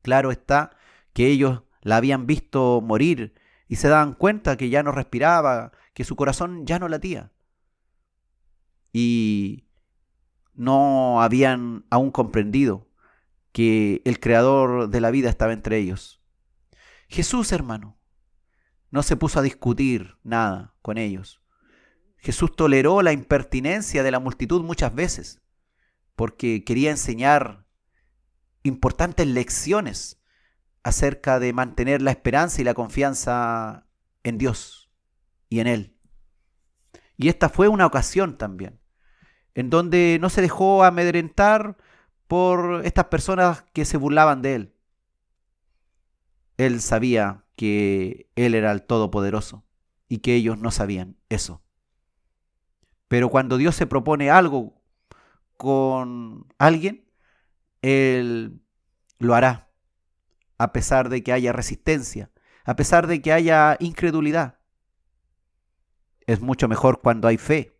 Claro está que ellos la habían visto morir y se daban cuenta que ya no respiraba, que su corazón ya no latía. Y no habían aún comprendido que el creador de la vida estaba entre ellos. Jesús, hermano, no se puso a discutir nada con ellos. Jesús toleró la impertinencia de la multitud muchas veces porque quería enseñar importantes lecciones acerca de mantener la esperanza y la confianza en Dios y en Él. Y esta fue una ocasión también en donde no se dejó amedrentar por estas personas que se burlaban de Él. Él sabía que Él era el Todopoderoso y que ellos no sabían eso. Pero cuando Dios se propone algo con alguien, Él lo hará, a pesar de que haya resistencia, a pesar de que haya incredulidad. Es mucho mejor cuando hay fe,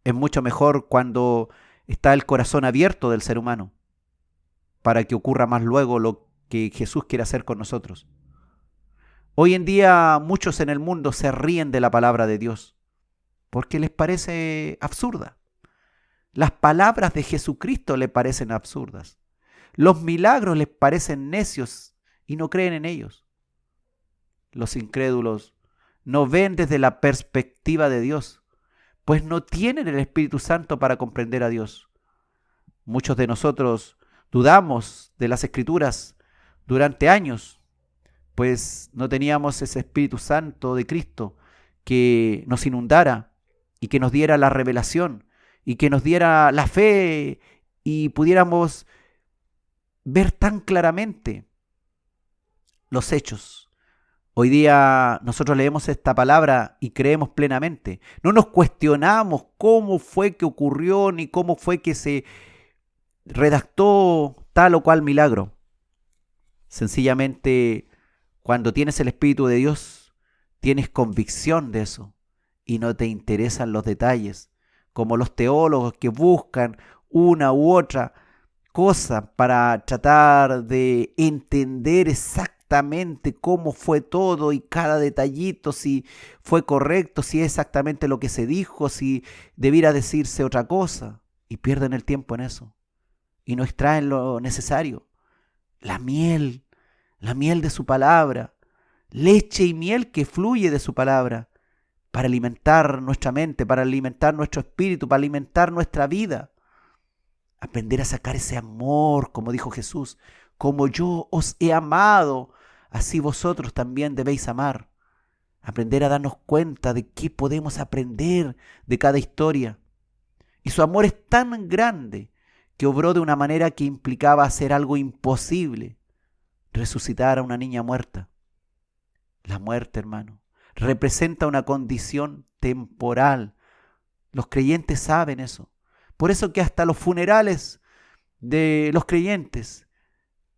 es mucho mejor cuando está el corazón abierto del ser humano, para que ocurra más luego lo que Jesús quiere hacer con nosotros. Hoy en día muchos en el mundo se ríen de la palabra de Dios, porque les parece absurda. Las palabras de Jesucristo les parecen absurdas. Los milagros les parecen necios y no creen en ellos. Los incrédulos no ven desde la perspectiva de Dios, pues no tienen el Espíritu Santo para comprender a Dios. Muchos de nosotros dudamos de las Escrituras durante años, pues no teníamos ese Espíritu Santo de Cristo que nos inundara y que nos diera la revelación y que nos diera la fe y pudiéramos ver tan claramente los hechos. Hoy día nosotros leemos esta palabra y creemos plenamente. No nos cuestionamos cómo fue que ocurrió ni cómo fue que se redactó tal o cual milagro. Sencillamente, cuando tienes el Espíritu de Dios, tienes convicción de eso y no te interesan los detalles, como los teólogos que buscan una u otra cosa para tratar de entender exactamente cómo fue todo y cada detallito, si fue correcto, si es exactamente lo que se dijo, si debiera decirse otra cosa, y pierden el tiempo en eso y no extraen lo necesario, la miel de su palabra, leche y miel que fluye de su palabra para alimentar nuestra mente, para alimentar nuestro espíritu, para alimentar nuestra vida. Aprender a sacar ese amor, como dijo Jesús, como yo os he amado, así vosotros también debéis amar. Aprender a darnos cuenta de qué podemos aprender de cada historia. Y su amor es tan grande que obró de una manera que implicaba hacer algo imposible, resucitar a una niña muerta. La muerte, hermano, representa una condición temporal. Los creyentes saben eso. Por eso que hasta los funerales de los creyentes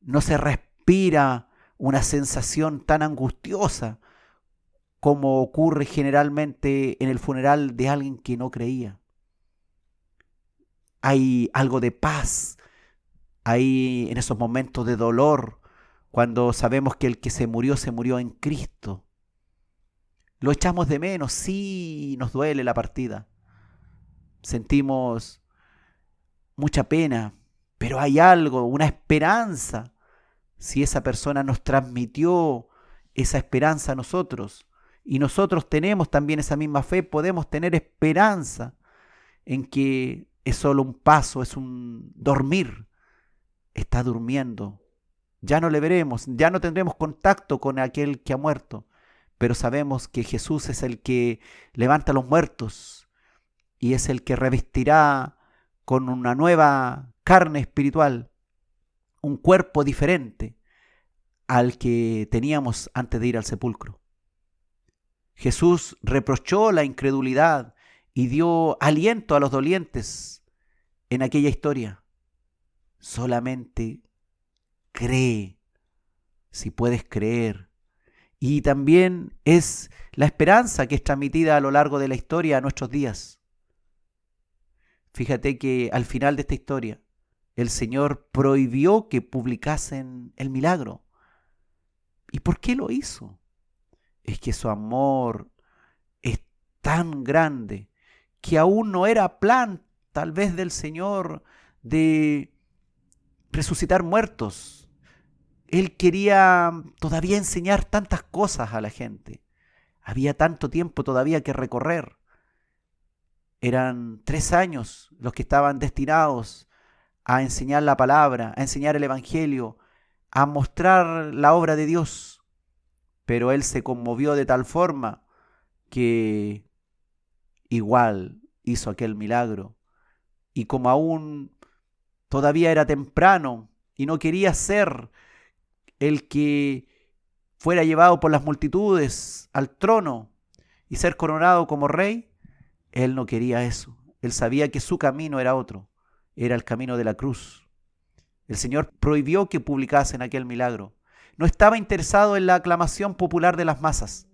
no se respira una sensación tan angustiosa como ocurre generalmente en el funeral de alguien que no creía. Hay algo de paz, hay en esos momentos de dolor, cuando sabemos que el que se murió en Cristo. Lo echamos de menos, sí, nos duele la partida. Sentimos mucha pena, pero hay algo, una esperanza. Si esa persona nos transmitió esa esperanza a nosotros y nosotros tenemos también esa misma fe, podemos tener esperanza en que es solo un paso, es un dormir. Está durmiendo. Ya no le veremos, ya no tendremos contacto con aquel que ha muerto, pero sabemos que Jesús es el que levanta a los muertos y es el que revestirá con una nueva carne espiritual, un cuerpo diferente al que teníamos antes de ir al sepulcro. Jesús reprochó la incredulidad y dio aliento a los dolientes en aquella historia. Solamente cree, si puedes creer. Y también es la esperanza que es transmitida a lo largo de la historia a nuestros días. Fíjate que al final de esta historia, el Señor prohibió que publicasen el milagro. ¿Y por qué lo hizo? Es que su amor es tan grande que aún no era plan, tal vez, del Señor de resucitar muertos. Él quería todavía enseñar tantas cosas a la gente. Había tanto tiempo todavía que recorrer. Eran 3 años los que estaban destinados a enseñar la palabra, a enseñar el Evangelio, a mostrar la obra de Dios. Pero él se conmovió de tal forma que igual hizo aquel milagro. Y como aún todavía era temprano y no quería ser el que fuera llevado por las multitudes al trono y ser coronado como rey, él no quería eso. Él sabía que su camino era otro, era el camino de la cruz. El Señor prohibió que publicasen aquel milagro. No estaba interesado en la aclamación popular de las masas.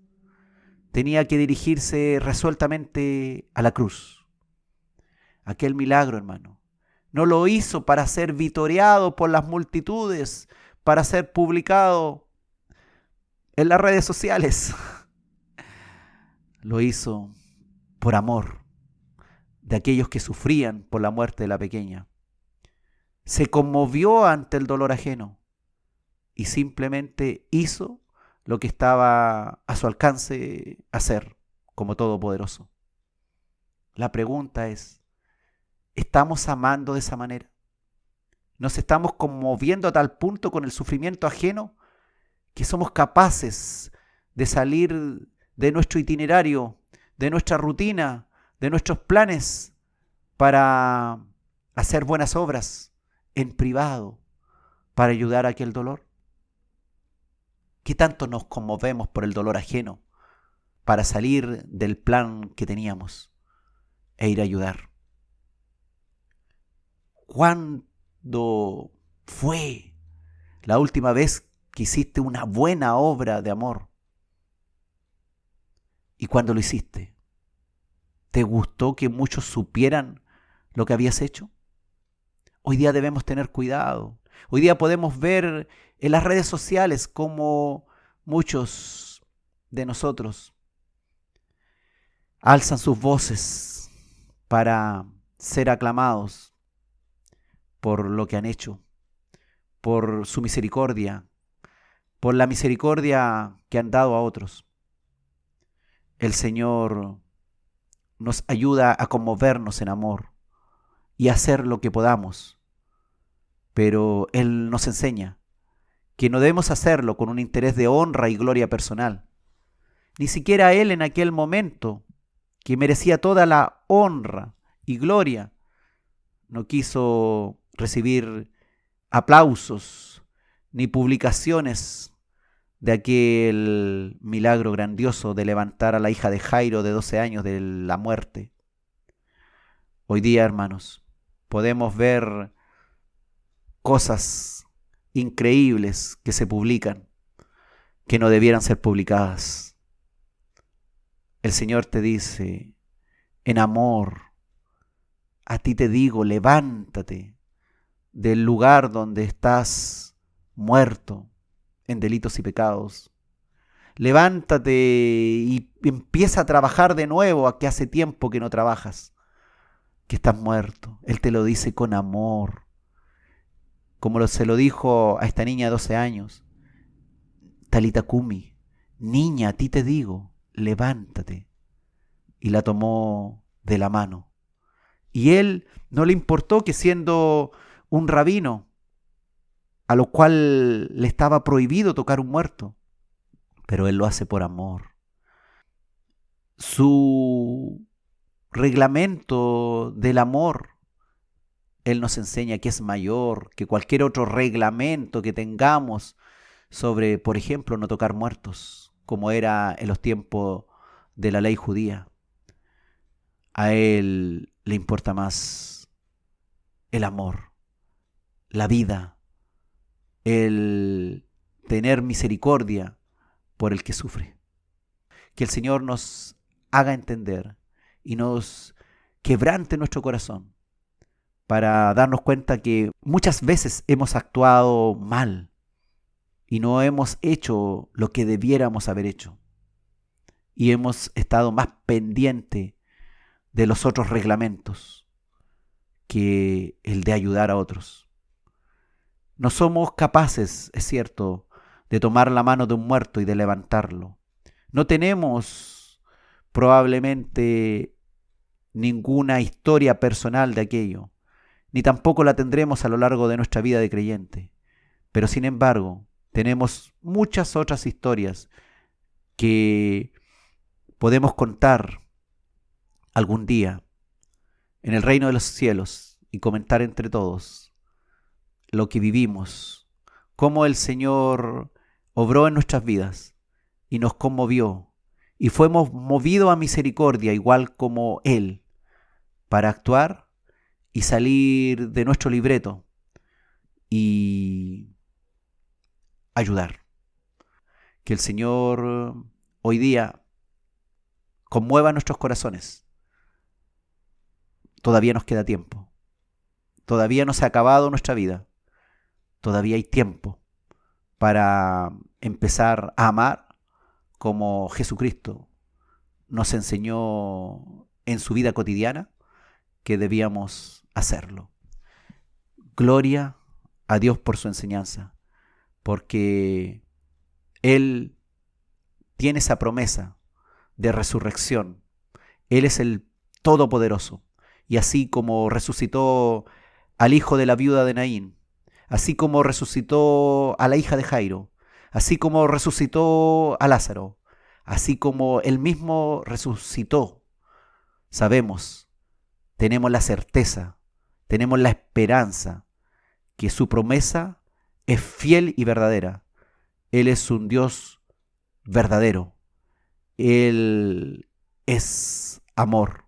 Tenía que dirigirse resueltamente a la cruz. Aquel milagro, hermano, no lo hizo para ser vitoreado por las multitudes, para ser publicado en las redes sociales. Lo hizo por amor de aquellos que sufrían por la muerte de la pequeña. Se conmovió ante el dolor ajeno y simplemente hizo lo que estaba a su alcance hacer como todopoderoso. La pregunta es, ¿estamos amando de esa manera? ¿Nos estamos conmoviendo a tal punto con el sufrimiento ajeno que somos capaces de salir de nuestro itinerario, de nuestra rutina, de nuestros planes para hacer buenas obras en privado, para ayudar a aquel dolor? ¿Qué tanto nos conmovemos por el dolor ajeno para salir del plan que teníamos e ir a ayudar? ¿Cuándo fue la última vez que hiciste una buena obra de amor? ¿Y cuándo lo hiciste? ¿Te gustó que muchos supieran lo que habías hecho? Hoy día debemos tener cuidado. Hoy día podemos ver en las redes sociales cómo muchos de nosotros alzan sus voces para ser aclamados por lo que han hecho, por su misericordia, por la misericordia que han dado a otros. El Señor nos ayuda a conmovernos en amor y a hacer lo que podamos, pero Él nos enseña que no debemos hacerlo con un interés de honra y gloria personal. Ni siquiera Él en aquel momento, que merecía toda la honra y gloria, no quiso recibir aplausos ni publicaciones de aquel milagro grandioso de levantar a la hija de Jairo de 12 años de la muerte. Hoy día, hermanos, podemos ver cosas increíbles que se publican, que no debieran ser publicadas. El Señor te dice, en amor, a ti te digo, levántate del lugar donde estás muerto en delitos y pecados. Levántate y empieza a trabajar de nuevo, a que hace tiempo que no trabajas, que estás muerto. Él te lo dice con amor, como se lo dijo a esta niña de 12 años. Talita Kumi, niña, a ti te digo, levántate. Y la tomó de la mano. Y él no le importó que, siendo un rabino, a lo cual le estaba prohibido tocar un muerto, pero él lo hace por amor. su reglamento del amor, Él nos enseña que es mayor que cualquier otro reglamento que tengamos sobre, por ejemplo, no tocar muertos, como era en los tiempos de la ley judía. A Él le importa más el amor, la vida, el tener misericordia por el que sufre. Que el Señor nos haga entender y nos quebrante nuestro corazón para darnos cuenta que muchas veces hemos actuado mal y no hemos hecho lo que debiéramos haber hecho. Y hemos estado más pendiente de los otros reglamentos que el de ayudar a otros. No somos capaces, es cierto, de tomar la mano de un muerto y de levantarlo. No tenemos probablemente ninguna historia personal de aquello, ni tampoco la tendremos a lo largo de nuestra vida de creyente. Pero sin embargo, tenemos muchas otras historias que podemos contar algún día en el reino de los cielos y comentar entre todos lo que vivimos, cómo el Señor obró en nuestras vidas y nos conmovió y fuimos movidos a misericordia igual como Él para actuar y salir de nuestro libreto y ayudar. Que el Señor hoy día conmueva nuestros corazones. Todavía nos queda tiempo. Todavía no se ha acabado nuestra vida. Todavía hay tiempo para empezar a amar como Jesucristo nos enseñó en su vida cotidiana que debíamos hacerlo. Gloria a Dios por su enseñanza, porque Él tiene esa promesa de resurrección. Él es el Todopoderoso. Y así como resucitó al hijo de la viuda de Naín, así como resucitó a la hija de Jairo, así como resucitó a Lázaro, así como Él mismo resucitó, sabemos, tenemos la certeza, tenemos la esperanza que su promesa es fiel y verdadera. Él es un Dios verdadero. Él es amor.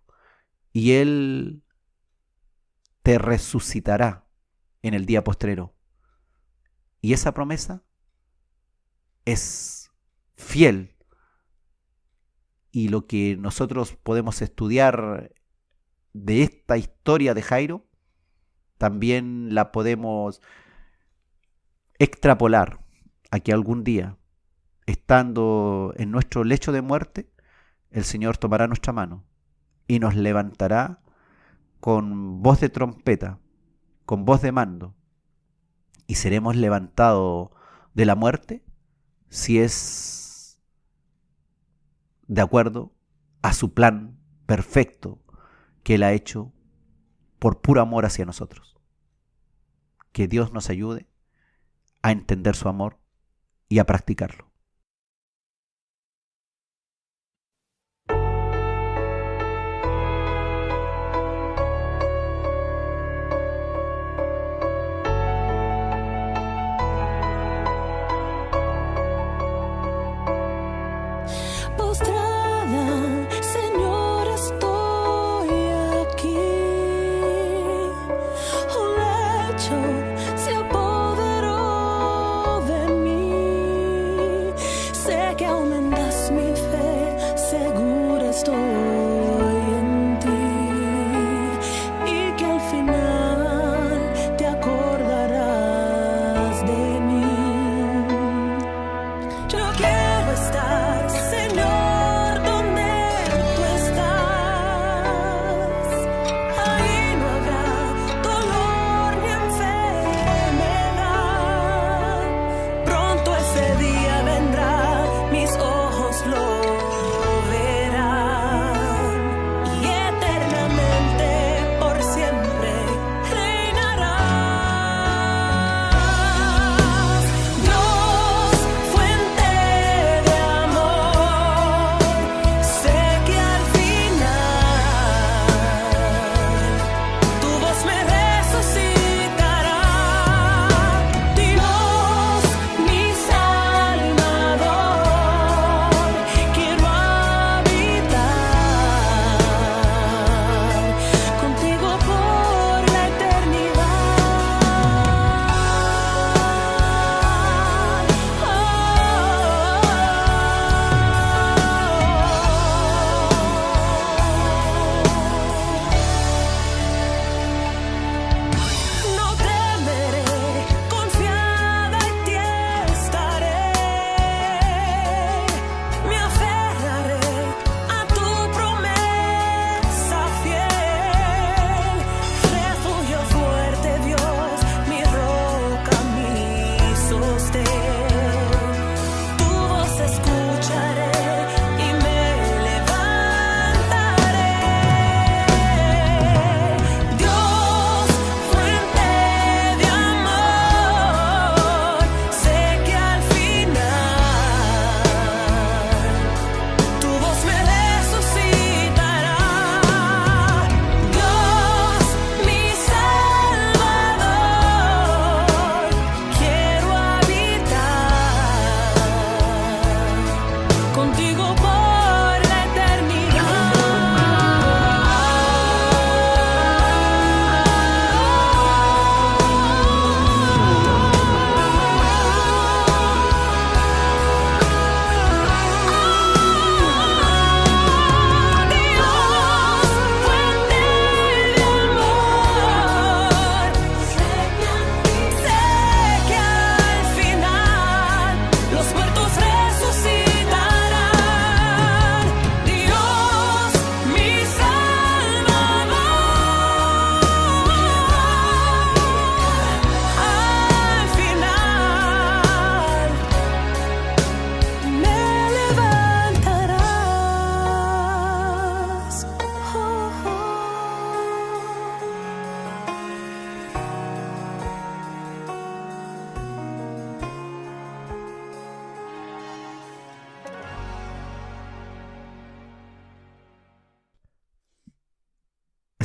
Y Él te resucitará en el día postrero. Y esa promesa es fiel. Y lo que nosotros podemos estudiar de esta historia de Jairo, también la podemos extrapolar a que algún día, estando en nuestro lecho de muerte, el Señor tomará nuestra mano y nos levantará con voz de trompeta, con voz de mando, y seremos levantados de la muerte si es de acuerdo a su plan perfecto que Él ha hecho por puro amor hacia nosotros. Que Dios nos ayude a entender su amor y a practicarlo. Postrada, Señor, estoy aquí. Un lecho se apoderó de mí.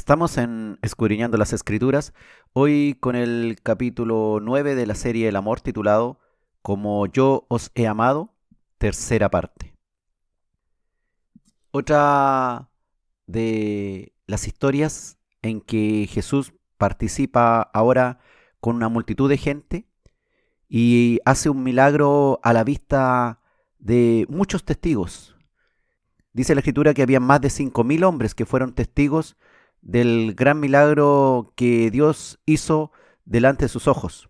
Estamos en Escudriñando las Escrituras, hoy con el capítulo 9 de la serie El Amor titulado Como yo os he amado, tercera parte. Otra de las historias en que Jesús participa ahora con una multitud de gente y hace un milagro a la vista de muchos testigos. Dice la Escritura que había más de 5.000 hombres que fueron testigos del gran milagro que Dios hizo delante de sus ojos.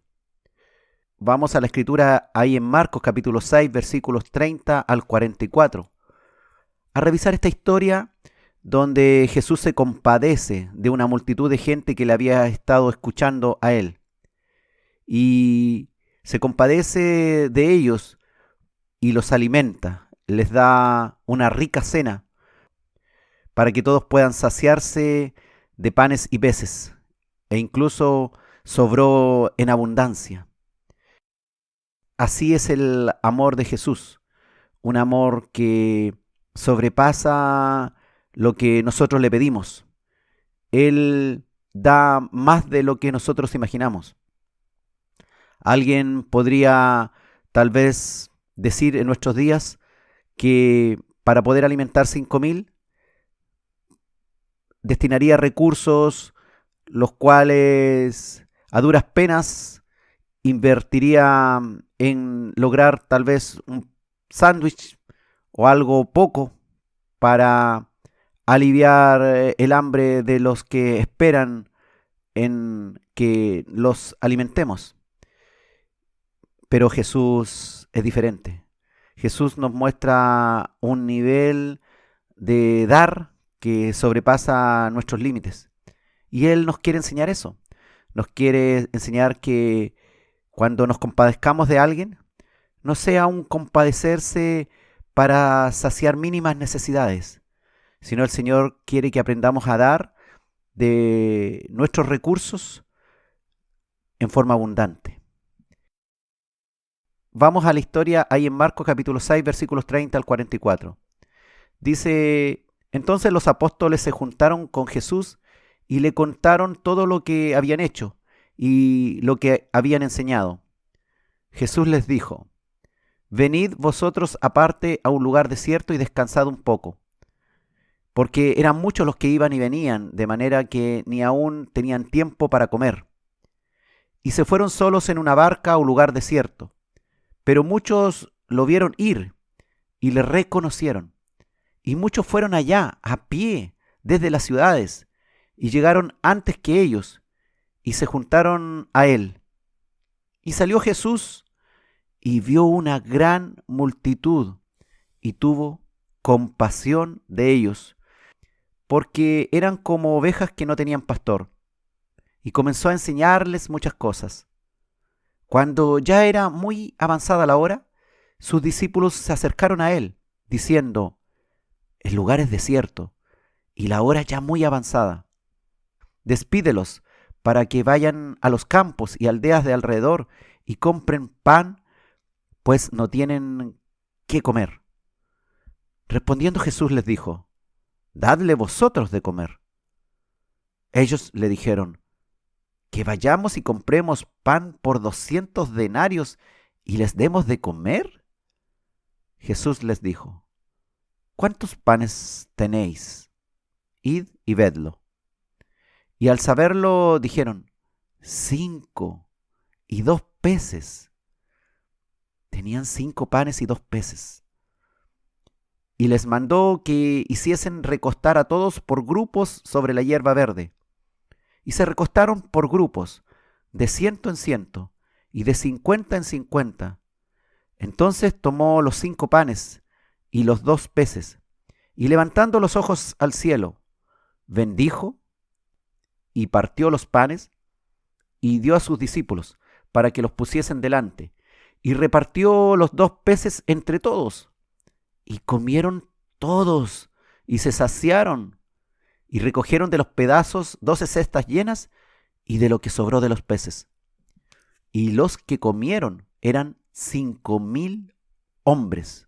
Vamos a la Escritura ahí en Marcos capítulo 6, versículos 30 al 44, a revisar esta historia donde Jesús se compadece de una multitud de gente que le había estado escuchando a él. Y se compadece de ellos y los alimenta, les da una rica cena para que todos puedan saciarse de panes y peces, e incluso sobró en abundancia. Así es el amor de Jesús, un amor que sobrepasa lo que nosotros le pedimos. Él da más de lo que nosotros imaginamos. Alguien podría tal vez decir en nuestros días que para poder alimentar 5.000 destinaría recursos los cuales a duras penas invertiría en lograr tal vez un sándwich o algo poco para aliviar el hambre de los que esperan en que los alimentemos. Pero Jesús es diferente. Jesús nos muestra un nivel de dar que sobrepasa nuestros límites. Y Él nos quiere enseñar eso. Nos quiere enseñar que cuando nos compadezcamos de alguien, no sea un compadecerse para saciar mínimas necesidades, sino el Señor quiere que aprendamos a dar de nuestros recursos en forma abundante. Vamos a la historia ahí en Marcos capítulo 6, versículos 30 al 44. Dice: entonces los apóstoles se juntaron con Jesús y le contaron todo lo que habían hecho y lo que habían enseñado. Jesús les dijo: venid vosotros aparte a un lugar desierto y descansad un poco. Porque eran muchos los que iban y venían, de manera que ni aún tenían tiempo para comer. Y se fueron solos en una barca a un lugar desierto. Pero muchos lo vieron ir y le reconocieron. Y muchos fueron allá a pie desde las ciudades y llegaron antes que ellos y se juntaron a él. Y salió Jesús y vio una gran multitud y tuvo compasión de ellos, porque eran como ovejas que no tenían pastor, y comenzó a enseñarles muchas cosas. Cuando ya era muy avanzada la hora, sus discípulos se acercaron a él, diciendo: el lugar es desierto y la hora ya muy avanzada. Despídelos para que vayan a los campos y aldeas de alrededor y compren pan, pues no tienen qué comer. Respondiendo Jesús les dijo: dadle vosotros de comer. Ellos le dijeron: que vayamos y compremos pan por 200 denarios y les demos de comer. Jesús les dijo: ¿cuántos panes tenéis? Id y vedlo. Y al saberlo dijeron: 5 y 2 peces. Tenían 5 panes y 2 peces. Y les mandó que hiciesen recostar a todos por grupos sobre la hierba verde. Y se recostaron por grupos, de 100 en 100, y de 50 en 50. Entonces tomó los 5 panes y los 2 peces, y levantando los ojos al cielo, bendijo, y partió los panes, y dio a sus discípulos, para que los pusiesen delante, y repartió los 2 peces entre todos, y comieron todos, y se saciaron, y recogieron de los pedazos 12 cestas llenas, y de lo que sobró de los peces. Y los que comieron eran 5.000 hombres.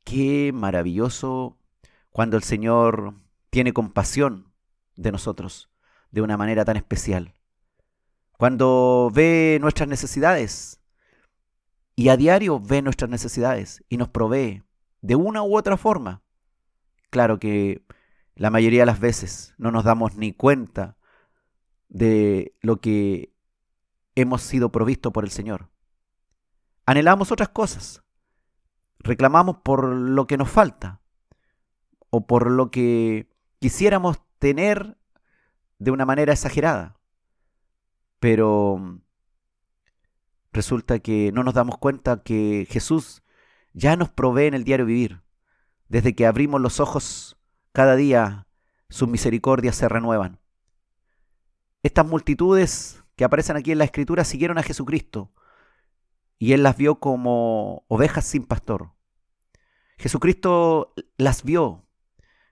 Qué maravilloso cuando el Señor tiene compasión de nosotros de una manera tan especial. Cuando ve nuestras necesidades y a diario ve nuestras necesidades y nos provee de una u otra forma. Claro que la mayoría de las veces no nos damos ni cuenta de lo que hemos sido provistos por el Señor. Anhelamos otras cosas, reclamamos por lo que nos falta o por lo que quisiéramos tener de una manera exagerada, pero resulta que no nos damos cuenta que Jesús ya nos provee en el diario vivir. Desde que abrimos los ojos, cada día sus misericordias se renuevan. Estas multitudes que aparecen aquí en la Escritura siguieron a Jesucristo y Él las vio como ovejas sin pastor. Jesucristo las vio,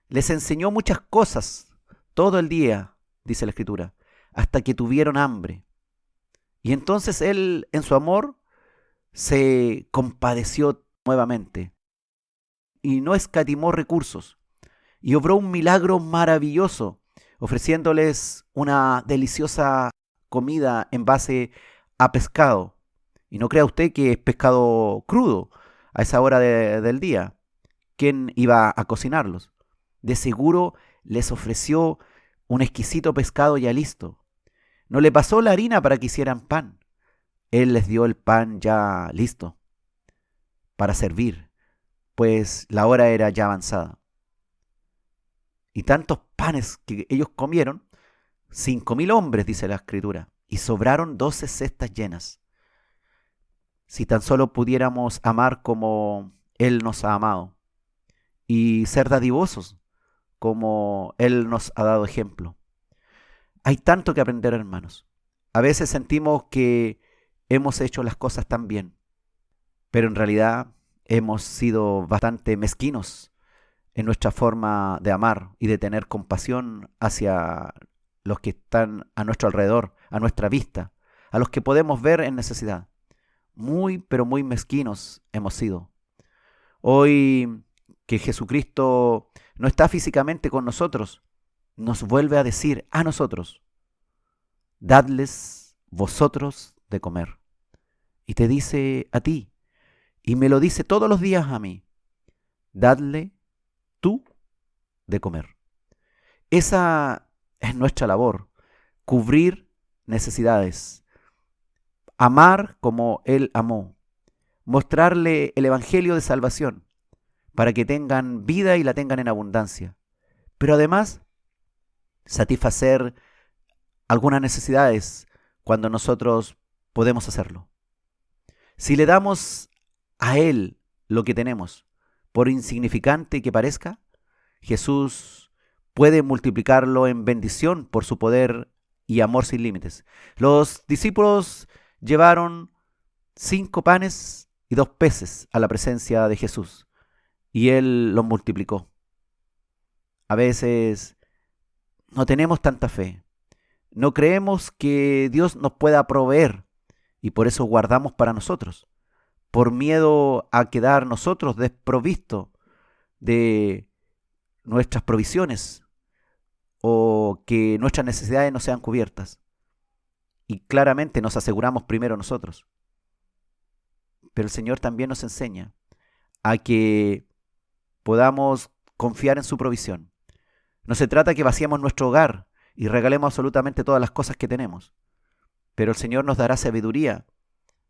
les enseñó muchas cosas todo el día, dice la Escritura, hasta que tuvieron hambre. Y entonces Él, en su amor, se compadeció nuevamente y no escatimó recursos y obró un milagro maravilloso, ofreciéndoles una deliciosa comida en base a pescado. Y no crea usted que es pescado crudo a esa hora del día. ¿Quién iba a cocinarlos? De seguro les ofreció un exquisito pescado ya listo. No le pasó la harina para que hicieran pan. Él les dio el pan ya listo para servir, pues la hora era ya avanzada. Y tantos panes que ellos comieron, 5.000 hombres, dice la Escritura, y sobraron 12 cestas llenas. Si tan solo pudiéramos amar como Él nos ha amado y ser dadivosos como Él nos ha dado ejemplo. Hay tanto que aprender, hermanos. A veces sentimos que hemos hecho las cosas tan bien, pero en realidad hemos sido bastante mezquinos en nuestra forma de amar y de tener compasión hacia los que están a nuestro alrededor, a nuestra vista, a los que podemos ver en necesidad. Muy, pero muy mezquinos hemos sido. Hoy que Jesucristo no está físicamente con nosotros, nos vuelve a decir a nosotros: dadles vosotros de comer. Y te dice a ti, y me lo dice todos los días a mí: dadle tú de comer. Esa es nuestra labor, cubrir necesidades, amar como Él amó, mostrarle el evangelio de salvación para que tengan vida y la tengan en abundancia, pero además satisfacer algunas necesidades cuando nosotros podemos hacerlo. Si le damos a Él lo que tenemos, por insignificante que parezca, Jesús puede multiplicarlo en bendición por su poder y amor sin límites. Los discípulos llevaron 5 panes y 2 peces a la presencia de Jesús y Él los multiplicó. A veces no tenemos tanta fe, no creemos que Dios nos pueda proveer y por eso guardamos para nosotros, por miedo a quedar nosotros desprovistos de nuestras provisiones o que nuestras necesidades no sean cubiertas. Y claramente nos aseguramos primero nosotros. Pero el Señor también nos enseña a que podamos confiar en su provisión. No se trata que vaciemos nuestro hogar y regalemos absolutamente todas las cosas que tenemos, pero el Señor nos dará sabiduría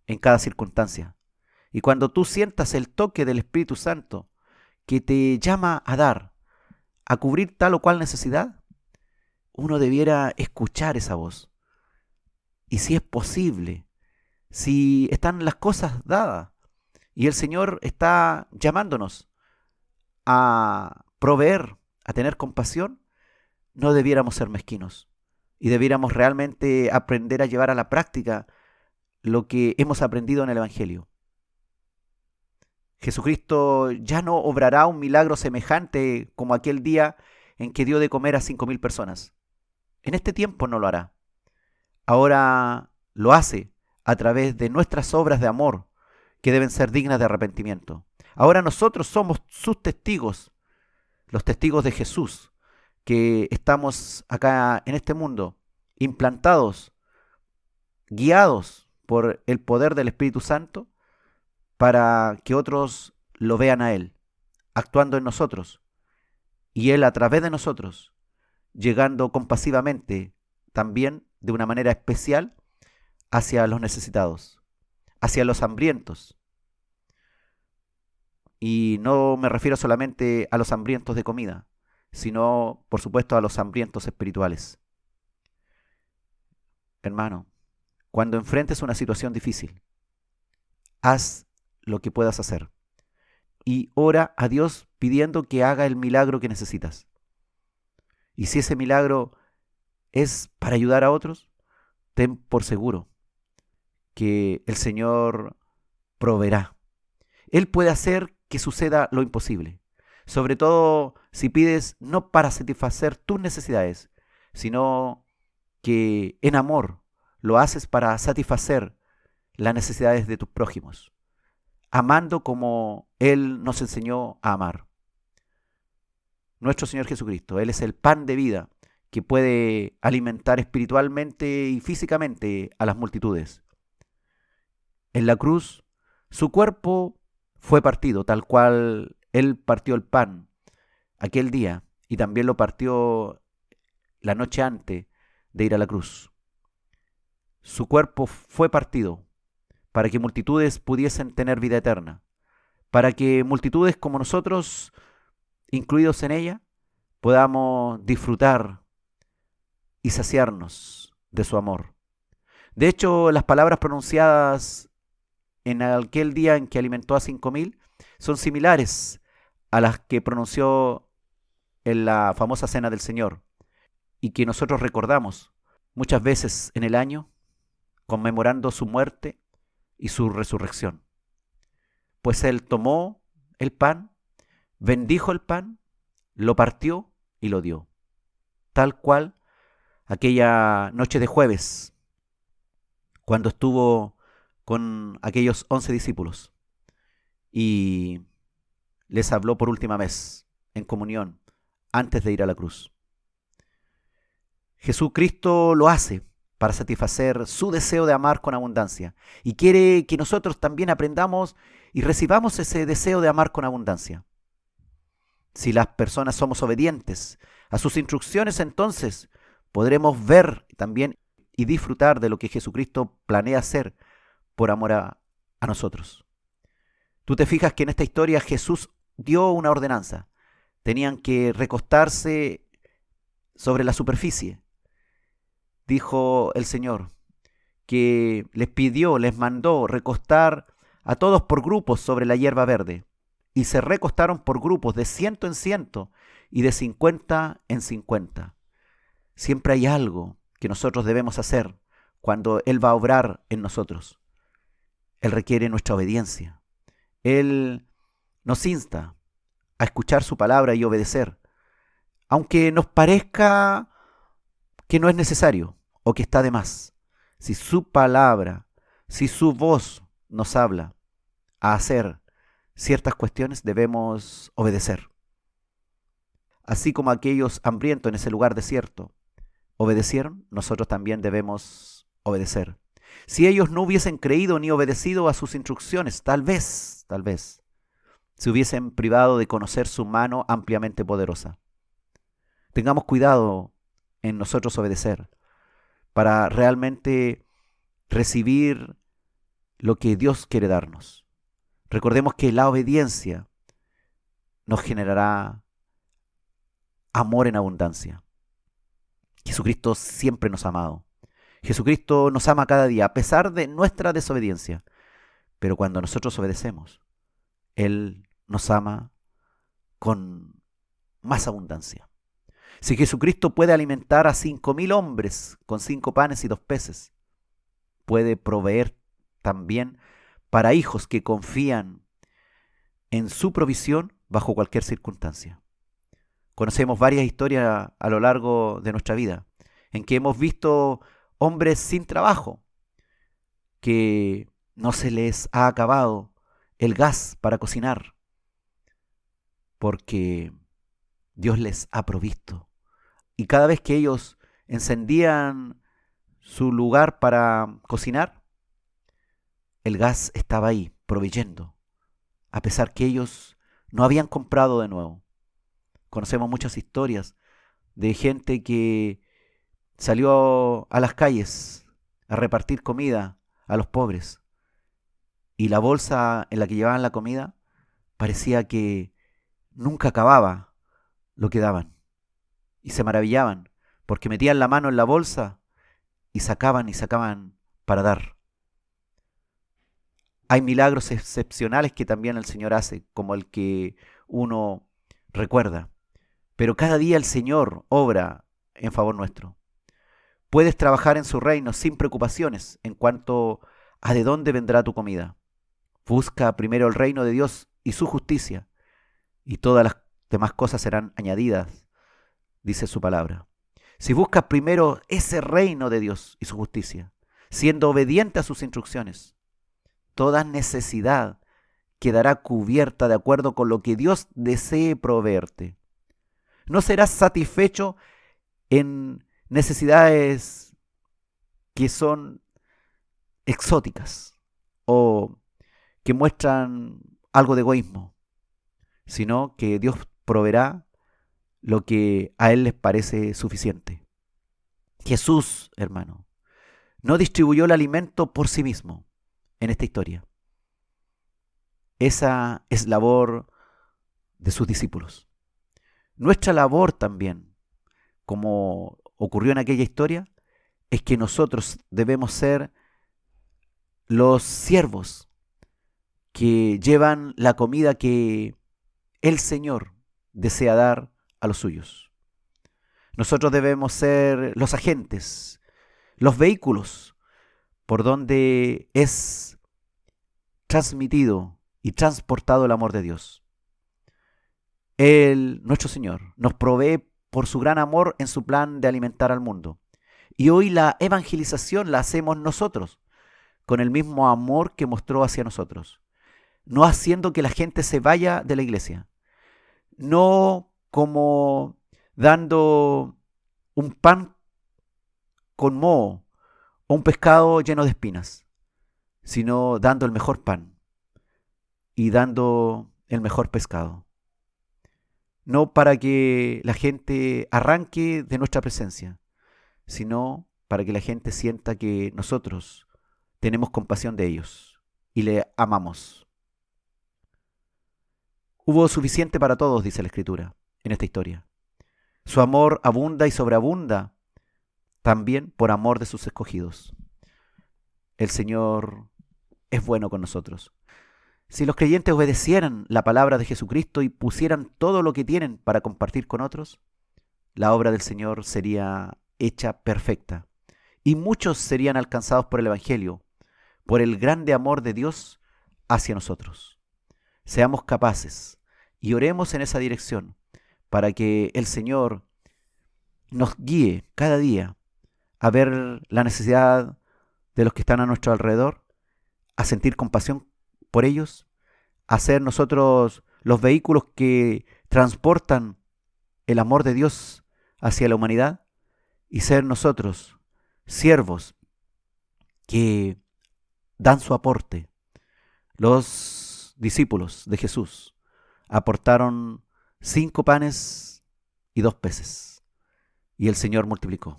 en cada circunstancia. Y cuando tú sientas el toque del Espíritu Santo que te llama a dar, a cubrir tal o cual necesidad, uno debiera escuchar esa voz. Y si es posible, si están las cosas dadas y el Señor está llamándonos a proveer, a tener compasión, no debiéramos ser mezquinos y debiéramos realmente aprender a llevar a la práctica lo que hemos aprendido en el Evangelio. Jesucristo ya no obrará un milagro semejante como aquel día en que dio de comer a 5.000 personas. En este tiempo no lo hará. Ahora lo hace a través de nuestras obras de amor que deben ser dignas de arrepentimiento. Ahora nosotros somos sus testigos, los testigos de Jesús, que estamos acá en este mundo, implantados, guiados por el poder del Espíritu Santo, para que otros lo vean a Él, actuando en nosotros, y Él a través de nosotros, llegando compasivamente, también de una manera especial, hacia los necesitados, hacia los hambrientos. Y no me refiero solamente a los hambrientos de comida, sino, por supuesto, a los hambrientos espirituales. Hermano, cuando enfrentes una situación difícil, haz lo que puedas hacer y ora a Dios pidiendo que haga el milagro que necesitas. Y si ese milagro es para ayudar a otros, ten por seguro que el Señor proveerá. Él puede hacer que suceda lo imposible, sobre todo si pides no para satisfacer tus necesidades, sino que en amor lo haces para satisfacer las necesidades de tus prójimos, amando como Él nos enseñó a amar. Nuestro Señor Jesucristo, Él es el pan de vida que puede alimentar espiritualmente y físicamente a las multitudes. En la cruz, su cuerpo fue partido, tal cual Él partió el pan aquel día y también lo partió la noche antes de ir a la cruz. Su cuerpo fue partido para que multitudes pudiesen tener vida eterna, para que multitudes como nosotros, incluidos en ella, podamos disfrutar y saciarnos de su amor. De hecho, las palabras pronunciadas en aquel día en que alimentó a 5.000 son similares a las que pronunció en la famosa Cena del Señor y que nosotros recordamos muchas veces en el año, conmemorando su muerte y su resurrección. Pues Él tomó el pan, bendijo el pan, lo partió y lo dio. Tal cual aquella noche de jueves, cuando estuvo con aquellos 11 discípulos y les habló por última vez en comunión antes de ir a la cruz. Jesucristo lo hace para satisfacer su deseo de amar con abundancia y quiere que nosotros también aprendamos y recibamos ese deseo de amar con abundancia. Si las personas somos obedientes a sus instrucciones, entonces podremos ver también y disfrutar de lo que Jesucristo planea hacer por amor a nosotros. Tú te fijas que en esta historia Jesús dio una ordenanza. Tenían que recostarse sobre la superficie. Dijo el Señor que les mandó recostar a todos por grupos sobre la hierba verde. Y se recostaron por grupos de 100 en 100 y de 50 en 50. Siempre hay algo que nosotros debemos hacer cuando Él va a obrar en nosotros. Él requiere nuestra obediencia. Él nos insta a escuchar su palabra y obedecer, aunque nos parezca que no es necesario o que está de más. Si su palabra, si su voz nos habla a hacer ciertas cuestiones, debemos obedecer. Así como aquellos hambrientos en ese lugar desierto obedecieron, nosotros también debemos obedecer. Si ellos no hubiesen creído ni obedecido a sus instrucciones, tal vez, se hubiesen privado de conocer su mano ampliamente poderosa. Tengamos cuidado en nosotros obedecer para realmente recibir lo que Dios quiere darnos. Recordemos que la obediencia nos generará amor en abundancia. Jesucristo siempre nos ha amado. Jesucristo nos ama cada día, a pesar de nuestra desobediencia. Pero cuando nosotros obedecemos, Él nos ama con más abundancia. Si Jesucristo puede alimentar a 5.000 hombres con 5 panes y 2 peces, puede proveer también para hijos que confían en su provisión bajo cualquier circunstancia. Conocemos varias historias a lo largo de nuestra vida en que hemos visto hombres sin trabajo, que no se les ha acabado el gas para cocinar, porque Dios les ha provisto y cada vez que ellos encendían su lugar para cocinar, el gas estaba ahí, proveyendo, a pesar que ellos no habían comprado de nuevo. Conocemos muchas historias de gente que salió a las calles a repartir comida a los pobres, y la bolsa en la que llevaban la comida parecía que nunca acababa lo que daban. Y se maravillaban porque metían la mano en la bolsa y sacaban para dar. Hay milagros excepcionales que también el Señor hace, como el que uno recuerda. Pero cada día el Señor obra en favor nuestro. Puedes trabajar en su reino sin preocupaciones en cuanto a de dónde vendrá tu comida. Busca primero el reino de Dios y su justicia, y todas las demás cosas serán añadidas, dice su palabra. Si buscas primero ese reino de Dios y su justicia, siendo obediente a sus instrucciones, toda necesidad quedará cubierta de acuerdo con lo que Dios desee proveerte. No serás satisfecho en necesidades que son exóticas o que muestran algo de egoísmo, sino que Dios proveerá lo que a Él les parece suficiente. Jesús, hermano, no distribuyó el alimento por sí mismo en esta historia. Esa es labor de sus discípulos. Nuestra labor también, como ocurrió en aquella historia, es que nosotros debemos ser los siervos que llevan la comida que el Señor desea dar a los suyos. Nosotros debemos ser los agentes, los vehículos por donde es transmitido y transportado el amor de Dios. Él, nuestro Señor, nos provee por su gran amor en su plan de alimentar al mundo. Y hoy la evangelización la hacemos nosotros, con el mismo amor que mostró hacia nosotros. No haciendo que la gente se vaya de la iglesia. No como dando un pan con moho o un pescado lleno de espinas, sino dando el mejor pan y dando el mejor pescado. No para que la gente arranque de nuestra presencia, sino para que la gente sienta que nosotros tenemos compasión de ellos y le amamos. Hubo suficiente para todos, dice la Escritura, en esta historia. Su amor abunda y sobreabunda también por amor de sus escogidos. El Señor es bueno con nosotros. Si los creyentes obedecieran la palabra de Jesucristo y pusieran todo lo que tienen para compartir con otros, la obra del Señor sería hecha perfecta y muchos serían alcanzados por el Evangelio, por el grande amor de Dios hacia nosotros. Seamos capaces y oremos en esa dirección para que el Señor nos guíe cada día a ver la necesidad de los que están a nuestro alrededor, a sentir compasión por ellos, a ser nosotros los vehículos que transportan el amor de Dios hacia la humanidad y ser nosotros siervos que dan su aporte. Los discípulos de Jesús aportaron 5 panes y 2 peces y el Señor multiplicó.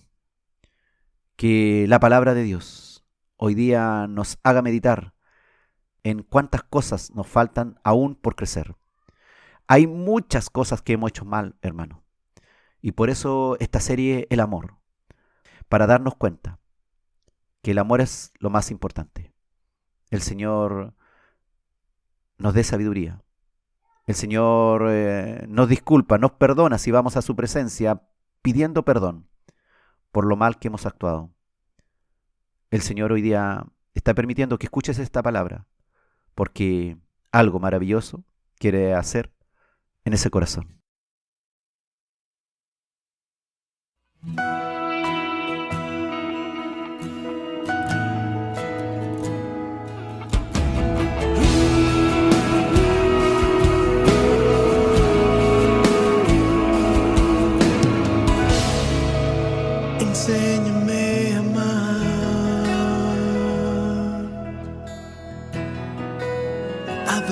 Que la palabra de Dios hoy día nos haga meditar en cuántas cosas nos faltan aún por crecer. Hay muchas cosas que hemos hecho mal, hermano. Y por eso esta serie, El Amor, para darnos cuenta que el amor es lo más importante. El Señor nos dé sabiduría. El Señor nos disculpa, nos perdona si vamos a su presencia pidiendo perdón por lo mal que hemos actuado. El Señor hoy día está permitiendo que escuches esta palabra porque algo maravilloso quiere hacer en ese corazón.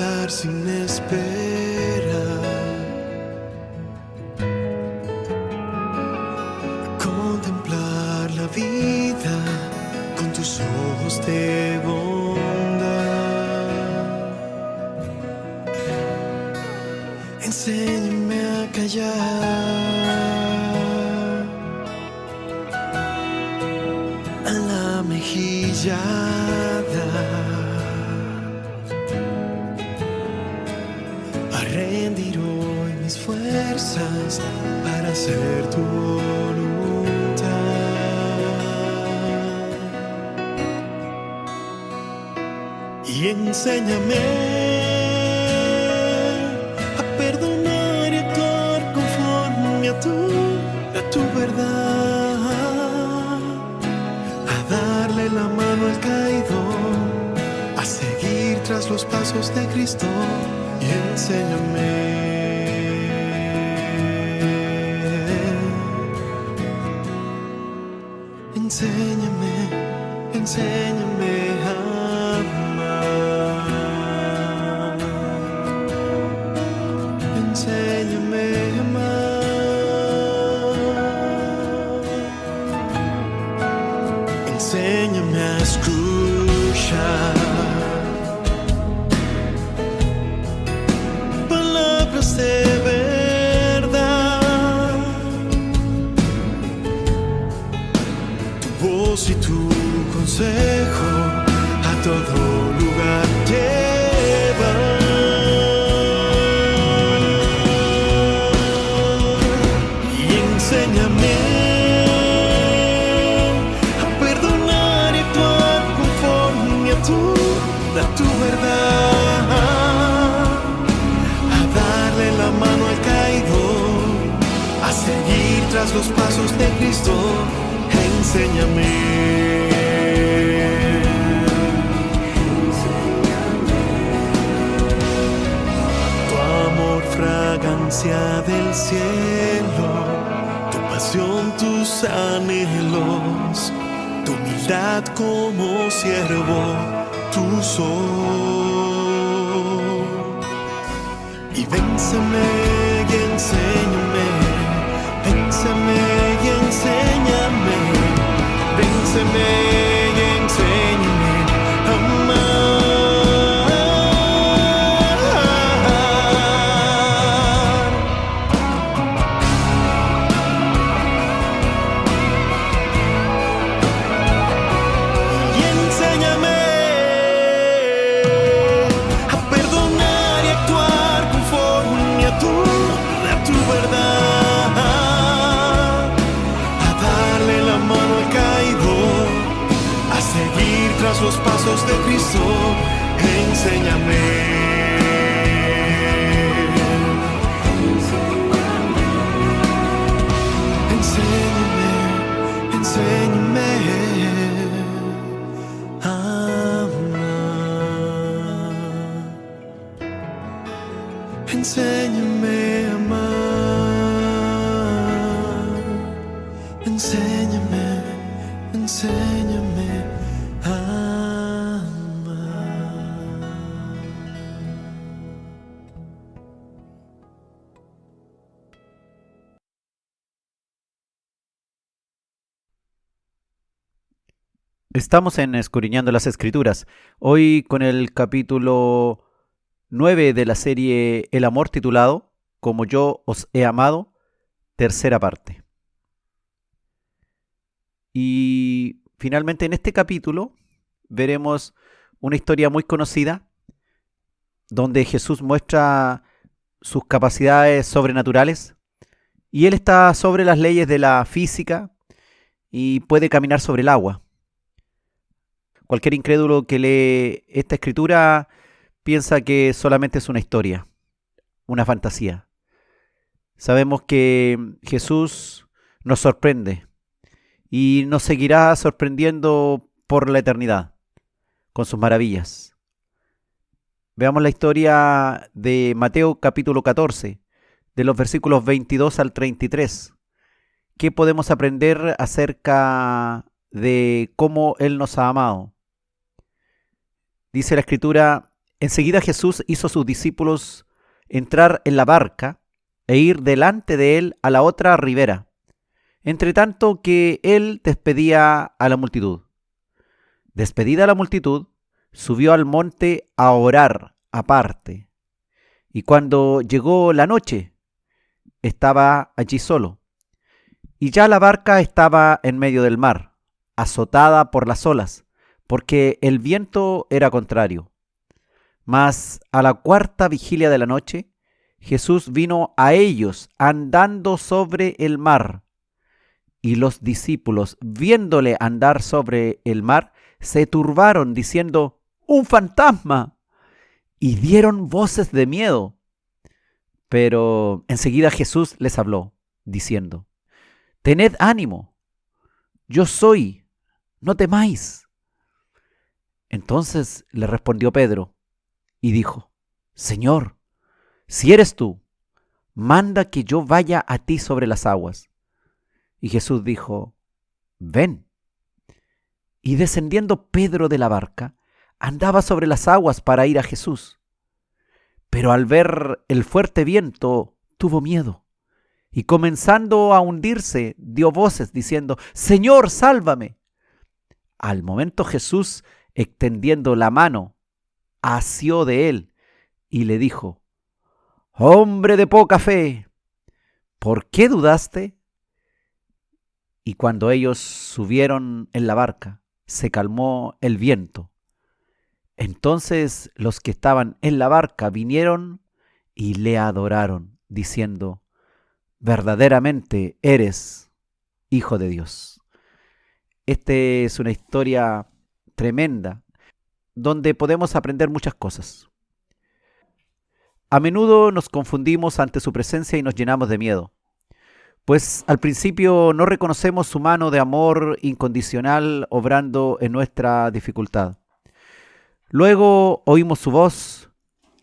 descansar sin espera, contemplar la vida con tus ojos de bondad. Enséñame a callar, a la mejillada, a rendir hoy mis fuerzas para hacer tu voluntad. Y enséñame a perdonar y actuar conforme a tu verdad, a darle la mano al caído, a seguir tras los pasos de Cristo. Y enséñame a amar, enséñame a amar, enséñame a escuchar palabras de verdad, tu voz y tu consejo a todo lugar lleva. Y enséñame a perdonar y actuar conforme a tu verdad, a darle la mano al caído, a seguir tras los pasos de Cristo. Enséñame. Tu amor, fragancia del cielo, tu pasión, tus anhelos, tu humildad como siervo, tu sol. Y vénseme y enséñame, vénseme y enséñame, vénseme y enséñame a amar. Y enséñame a perdonar y actuar conforme a tu verdad, a darle la mano al caído, a seguir tras los pasos de Cristo. Enséñame. Enséñame a amar. Enséñame a amar. Enséñame a amar. Estamos en Escudriñando las Escrituras, hoy con el capítulo 9 de la serie El Amor, titulado Como yo os he amado, tercera parte. Y finalmente en este capítulo veremos una historia muy conocida donde Jesús muestra sus capacidades sobrenaturales y Él está sobre las leyes de la física y puede caminar sobre el agua. Cualquier incrédulo que lee esta escritura piensa que solamente es una historia, una fantasía. Sabemos que Jesús nos sorprende y nos seguirá sorprendiendo por la eternidad con sus maravillas. Veamos la historia de Mateo capítulo 14, de los versículos 22 al 33. ¿Qué podemos aprender acerca de cómo Él nos ha amado? Dice la Escritura: Enseguida Jesús hizo a sus discípulos entrar en la barca e ir delante de él a la otra ribera, entre tanto que él despedía a la multitud. Despedida la multitud, subió al monte a orar aparte. Y cuando llegó la noche, estaba allí solo. Y ya la barca estaba en medio del mar, azotada por las olas, porque el viento era contrario. Mas a la cuarta vigilia de la noche, Jesús vino a ellos andando sobre el mar. Y los discípulos, viéndole andar sobre el mar, se turbaron, diciendo: ¡Un fantasma! Y dieron voces de miedo. Pero enseguida Jesús les habló, diciendo: Tened ánimo, yo soy, no temáis. Entonces le respondió Pedro y dijo: Señor, si eres tú, manda que yo vaya a ti sobre las aguas. Y Jesús dijo: Ven. Y descendiendo Pedro de la barca, andaba sobre las aguas para ir a Jesús. Pero al ver el fuerte viento, tuvo miedo, y comenzando a hundirse, dio voces diciendo: Señor, sálvame. Al momento Jesús, extendiendo la mano, asió de él y le dijo: Hombre de poca fe, ¿por qué dudaste? Y cuando ellos subieron en la barca, se calmó el viento. Entonces los que estaban en la barca vinieron y le adoraron, diciendo: verdaderamente eres Hijo de Dios. Esta es una historia tremenda, donde podemos aprender muchas cosas. A menudo nos confundimos ante su presencia y nos llenamos de miedo, pues al principio no reconocemos su mano de amor incondicional obrando en nuestra dificultad. Luego oímos su voz,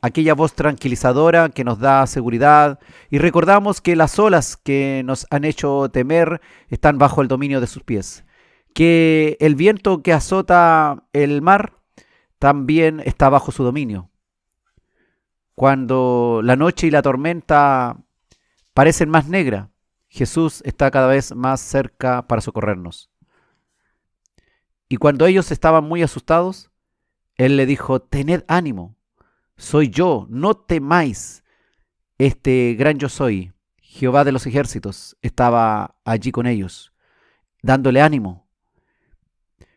aquella voz tranquilizadora que nos da seguridad, y recordamos que las olas que nos han hecho temer están bajo el dominio de sus pies, que el viento que azota el mar también está bajo su dominio. Cuando la noche y la tormenta parecen más negras, Jesús está cada vez más cerca para socorrernos. Y cuando ellos estaban muy asustados, Él le dijo: tened ánimo, soy yo, no temáis. Este gran yo soy, Jehová de los ejércitos, estaba allí con ellos, dándole ánimo,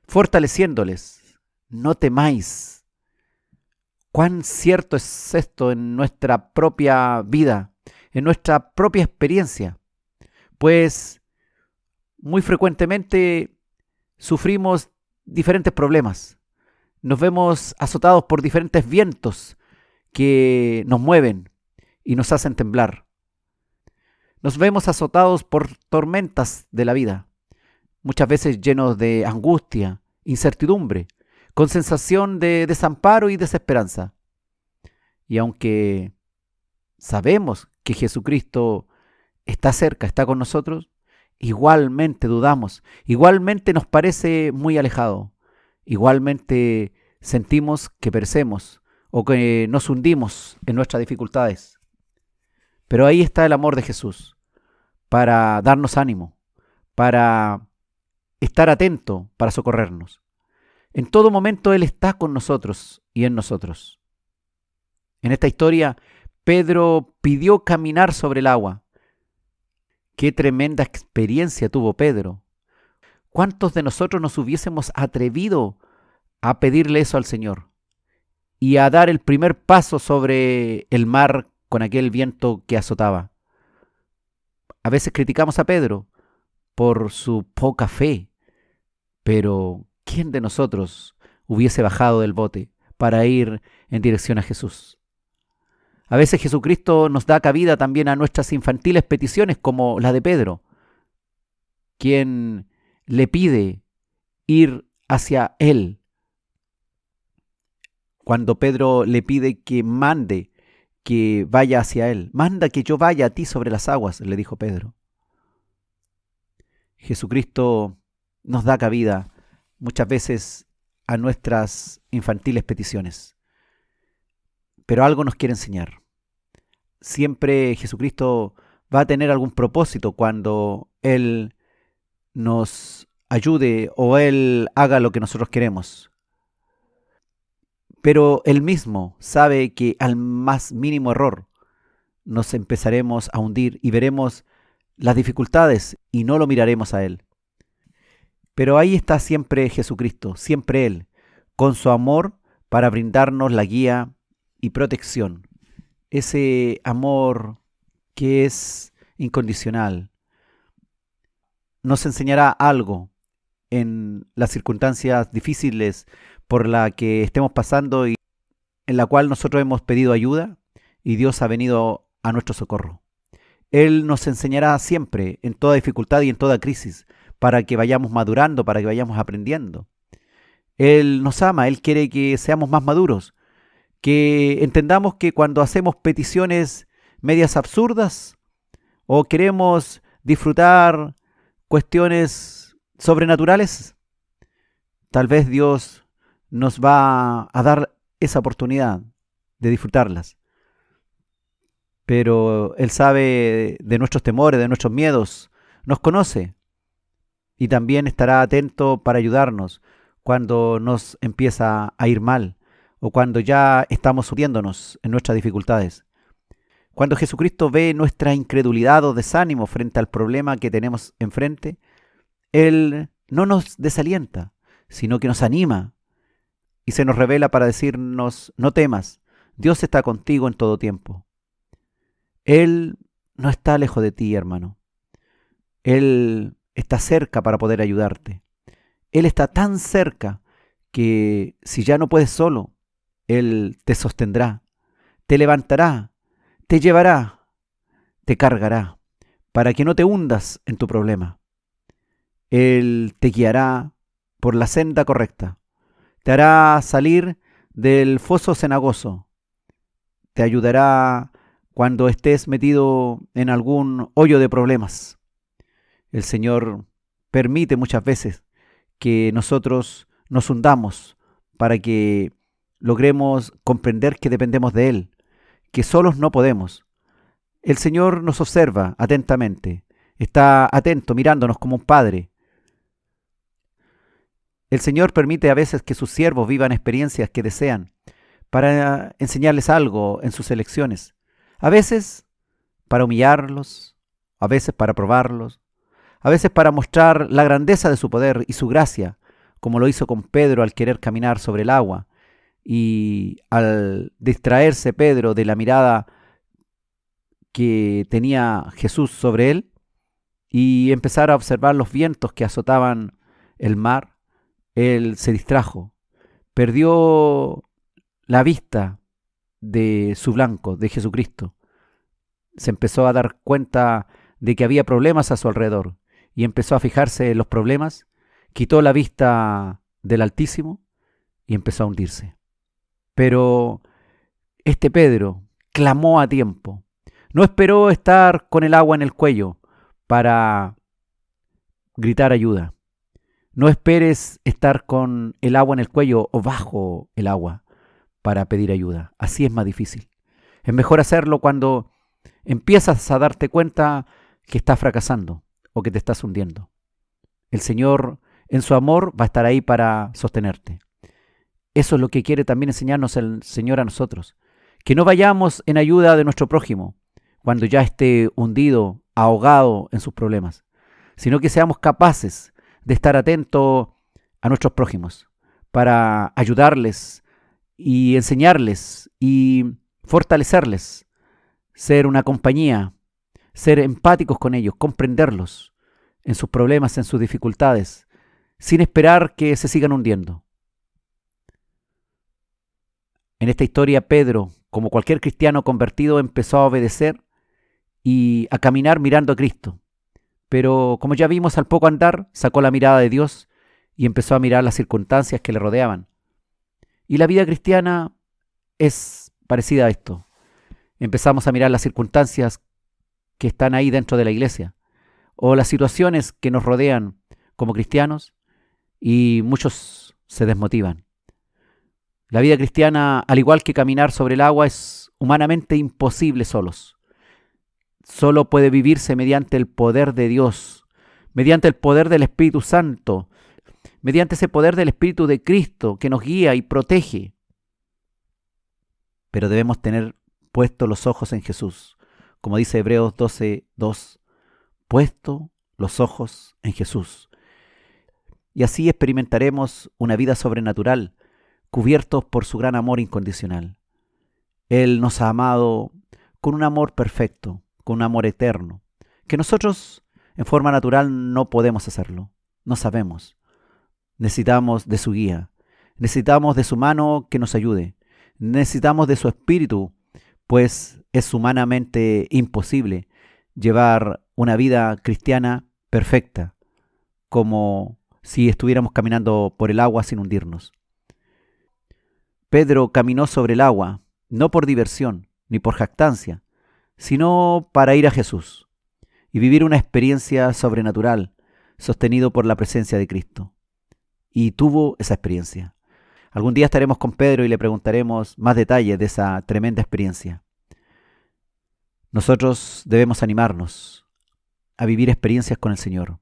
fortaleciéndoles: no temáis. Cuán cierto es esto en nuestra propia vida, en nuestra propia experiencia. Pues muy frecuentemente sufrimos diferentes problemas. Nos vemos azotados por diferentes vientos que nos mueven y nos hacen temblar. Nos vemos azotados por tormentas de la vida, muchas veces llenos de angustia, incertidumbre, con sensación de desamparo y desesperanza. Y aunque sabemos que Jesucristo está cerca, está con nosotros, igualmente dudamos, igualmente nos parece muy alejado, igualmente sentimos que perecemos o que nos hundimos en nuestras dificultades. Pero ahí está el amor de Jesús, para darnos ánimo, para estar atento, para socorrernos. En todo momento Él está con nosotros y en nosotros. En esta historia, Pedro pidió caminar sobre el agua. ¡Qué tremenda experiencia tuvo Pedro! ¿Cuántos de nosotros nos hubiésemos atrevido a pedirle eso al Señor y a dar el primer paso sobre el mar con aquel viento que azotaba? A veces criticamos a Pedro por su poca fe, pero ¿quién de nosotros hubiese bajado del bote para ir en dirección a Jesús? A veces Jesucristo nos da cabida también a nuestras infantiles peticiones, como la de Pedro, quien le pide ir hacia Él. Cuando Pedro le pide que mande, que vaya hacia Él. Manda que yo vaya a ti sobre las aguas, le dijo Pedro. Jesucristo nos da cabida muchas veces a nuestras infantiles peticiones. pero algo nos quiere enseñar. Siempre Jesucristo va a tener algún propósito cuando Él nos ayude o Él haga lo que nosotros queremos. Pero Él mismo sabe que al más mínimo error nos empezaremos a hundir y veremos las dificultades y no lo miraremos a Él. Pero ahí está siempre Jesucristo, siempre Él, con su amor para brindarnos la guía y protección. Ese amor que es incondicional. Nos enseñará algo en las circunstancias difíciles por la que estemos pasando y en la cual nosotros hemos pedido ayuda y Dios ha venido a nuestro socorro. Él nos enseñará siempre en toda dificultad y en toda crisis para que vayamos madurando, para que vayamos aprendiendo. Él nos ama, Él quiere que seamos más maduros, que entendamos que cuando hacemos peticiones medias absurdas o queremos disfrutar cuestiones sobrenaturales, tal vez Dios nos va a dar esa oportunidad de disfrutarlas. Pero Él sabe de nuestros temores, de nuestros miedos, nos conoce y también estará atento para ayudarnos cuando nos empieza a ir mal o cuando ya estamos hundiéndonos en nuestras dificultades. Cuando Jesucristo ve nuestra incredulidad o desánimo frente al problema que tenemos enfrente, Él no nos desalienta, sino que nos anima y se nos revela para decirnos: no temas, Dios está contigo en todo tiempo. Él no está lejos de ti, hermano. Él está cerca para poder ayudarte. Él está tan cerca que si ya no puedes solo, Él te sostendrá, te levantará, te llevará, te cargará, para que no te hundas en tu problema. Él te guiará por la senda correcta, te hará salir del foso cenagoso, te ayudará cuando estés metido en algún hoyo de problemas. El Señor permite muchas veces que nosotros nos hundamos para que logremos comprender que dependemos de Él, que solos no podemos. El Señor nos observa atentamente, está atento mirándonos como un padre. El Señor permite a veces que sus siervos vivan experiencias que desean para enseñarles algo en sus elecciones. A veces para humillarlos, a veces para probarlos, a veces para mostrar la grandeza de su poder y su gracia, como lo hizo con Pedro al querer caminar sobre el agua y al distraerse Pedro de la mirada que tenía Jesús sobre él y empezar a observar los vientos que azotaban el mar. Él se distrajo, perdió la vista de su blanco, de Jesucristo. Se empezó a dar cuenta de que había problemas a su alrededor y empezó a fijarse en los problemas, quitó la vista del Altísimo y empezó a hundirse. Pero este Pedro clamó a tiempo, no esperó estar con el agua en el cuello para gritar ayuda. No esperes estar con el agua en el cuello o bajo el agua para pedir ayuda. Así es más difícil. Es mejor hacerlo cuando empiezas a darte cuenta que estás fracasando o que te estás hundiendo. El Señor, en su amor, va a estar ahí para sostenerte. Eso es lo que quiere también enseñarnos el Señor a nosotros. Que no vayamos en ayuda de nuestro prójimo cuando ya esté hundido, ahogado en sus problemas, sino que seamos capaces de estar atentos a nuestros prójimos para ayudarles y enseñarles y fortalecerles, ser una compañía, ser empáticos con ellos, comprenderlos en sus problemas, en sus dificultades, sin esperar que se sigan hundiendo. En esta historia, Pedro, como cualquier cristiano convertido, empezó a obedecer y a caminar mirando a Cristo. Pero como ya vimos, al poco andar, sacó la mirada de Dios y empezó a mirar las circunstancias que le rodeaban. Y la vida cristiana es parecida a esto. Empezamos a mirar las circunstancias que están ahí dentro de la iglesia o las situaciones que nos rodean como cristianos y muchos se desmotivan. La vida cristiana, al igual que caminar sobre el agua, es humanamente imposible solos. Solo puede vivirse mediante el poder de Dios, mediante el poder del Espíritu Santo, mediante ese poder del Espíritu de Cristo que nos guía y protege. Pero debemos tener puestos los ojos en Jesús. Como dice Hebreos 12:2, puesto los ojos en Jesús. Y así experimentaremos una vida sobrenatural, cubiertos por su gran amor incondicional. Él nos ha amado con un amor perfecto, con un amor eterno, que nosotros en forma natural no podemos hacerlo, no sabemos. Necesitamos de su guía, necesitamos de su mano que nos ayude, necesitamos de su espíritu, pues es humanamente imposible llevar una vida cristiana perfecta, como si estuviéramos caminando por el agua sin hundirnos. Pedro caminó sobre el agua, no por diversión ni por jactancia, sino para ir a Jesús y vivir una experiencia sobrenatural, sostenido por la presencia de Cristo. Y tuvo esa experiencia. Algún día estaremos con Pedro y le preguntaremos más detalles de esa tremenda experiencia. Nosotros debemos animarnos a vivir experiencias con el Señor.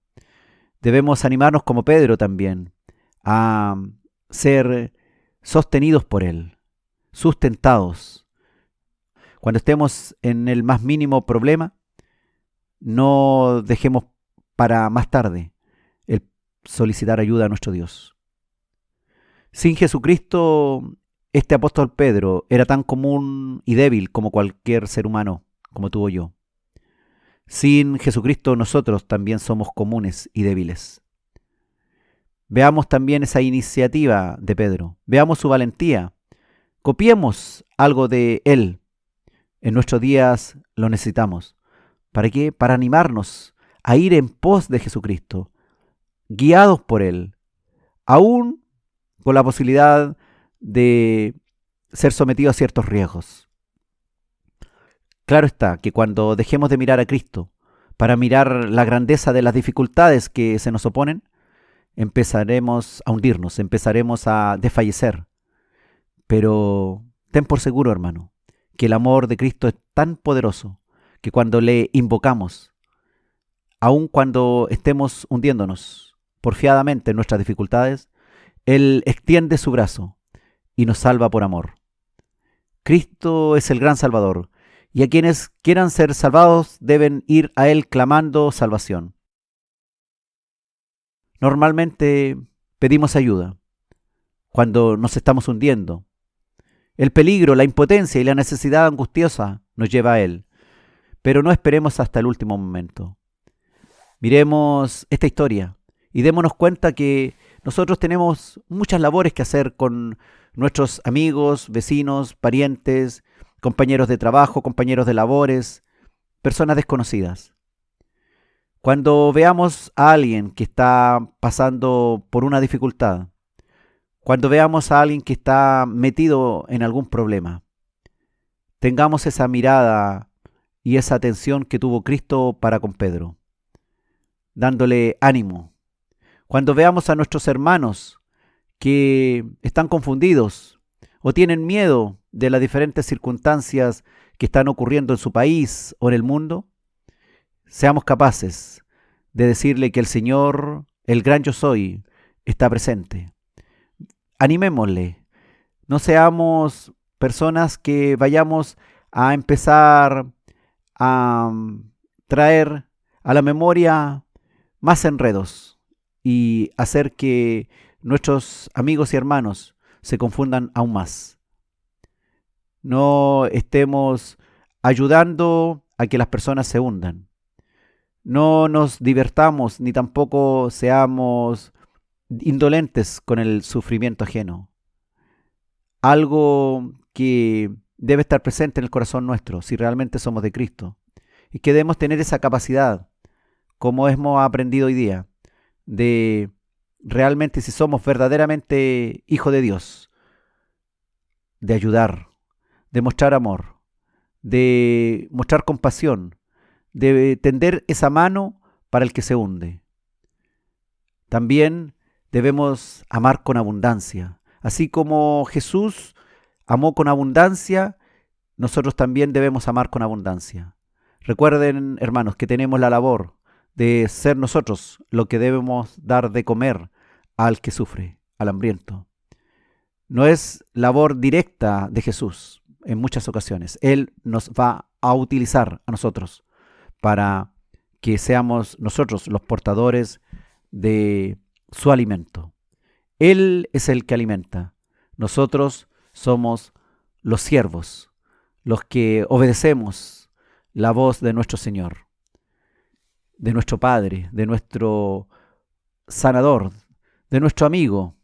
Debemos animarnos como Pedro también a ser sostenidos por Él, sustentados. Cuando estemos en el más mínimo problema, no dejemos para más tarde el solicitar ayuda a nuestro Dios. Sin Jesucristo, este apóstol Pedro era tan común y débil como cualquier ser humano, como tú o yo. Sin Jesucristo nosotros también somos comunes y débiles. Veamos también esa iniciativa de Pedro, veamos su valentía, copiemos algo de él. En nuestros días lo necesitamos. ¿Para qué? Para animarnos a ir en pos de Jesucristo, guiados por Él, aún con la posibilidad de ser sometidos a ciertos riesgos. Claro está que cuando dejemos de mirar a Cristo para mirar la grandeza de las dificultades que se nos oponen, empezaremos a hundirnos, empezaremos a desfallecer. Pero ten por seguro, hermano, que el amor de Cristo es tan poderoso que cuando le invocamos, aun cuando estemos hundiéndonos porfiadamente en nuestras dificultades, Él extiende su brazo y nos salva por amor. Cristo es el gran Salvador, y a quienes quieran ser salvados deben ir a Él clamando salvación. Normalmente pedimos ayuda cuando nos estamos hundiendo. El peligro, la impotencia y la necesidad angustiosa nos lleva a Él. Pero no esperemos hasta el último momento. Miremos esta historia y démonos cuenta que nosotros tenemos muchas labores que hacer con nuestros amigos, vecinos, parientes, compañeros de trabajo, compañeros de labores, personas desconocidas. Cuando veamos a alguien que está pasando por una dificultad, cuando veamos a alguien que está metido en algún problema, tengamos esa mirada y esa atención que tuvo Cristo para con Pedro, dándole ánimo. Cuando veamos a nuestros hermanos que están confundidos o tienen miedo de las diferentes circunstancias que están ocurriendo en su país o en el mundo, seamos capaces de decirle que el Señor, el gran yo soy, está presente. Animémosle. No seamos personas que vayamos a empezar a traer a la memoria más enredos y hacer que nuestros amigos y hermanos se confundan aún más. No estemos ayudando a que las personas se hundan. No nos divertamos ni tampoco seamos indolentes con el sufrimiento ajeno. Algo que debe estar presente en el corazón nuestro si realmente somos de Cristo, y que debemos tener esa capacidad, como hemos aprendido hoy día, de realmente, si somos verdaderamente hijos de Dios, de ayudar, de mostrar amor, de mostrar compasión, de tender esa mano para el que se hunde. También debemos amar con abundancia, Así como Jesús amó con abundancia, nosotros también debemos amar con abundancia. Recuerden, hermanos, que tenemos la labor de ser nosotros lo que debemos dar de comer al que sufre, al hambriento. No es labor directa de Jesús en muchas ocasiones. Él nos va a utilizar a nosotros para que seamos nosotros los portadores de su alimento. Él es el que alimenta. Nosotros somos los siervos, los que obedecemos la voz de nuestro Señor, de nuestro Padre, de nuestro sanador, de nuestro amigo,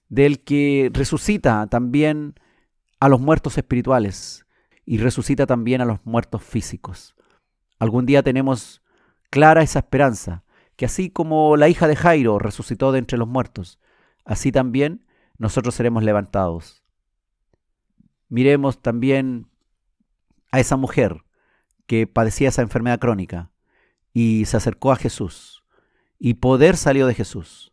del que resucita también a los muertos espirituales y resucita también a los muertos físicos. Algún día tenemos clara esa esperanza, que así como la hija de Jairo resucitó de entre los muertos, así también nosotros seremos levantados. Miremos también a esa mujer que padecía esa enfermedad crónica y se acercó a Jesús y poder salió de Jesús.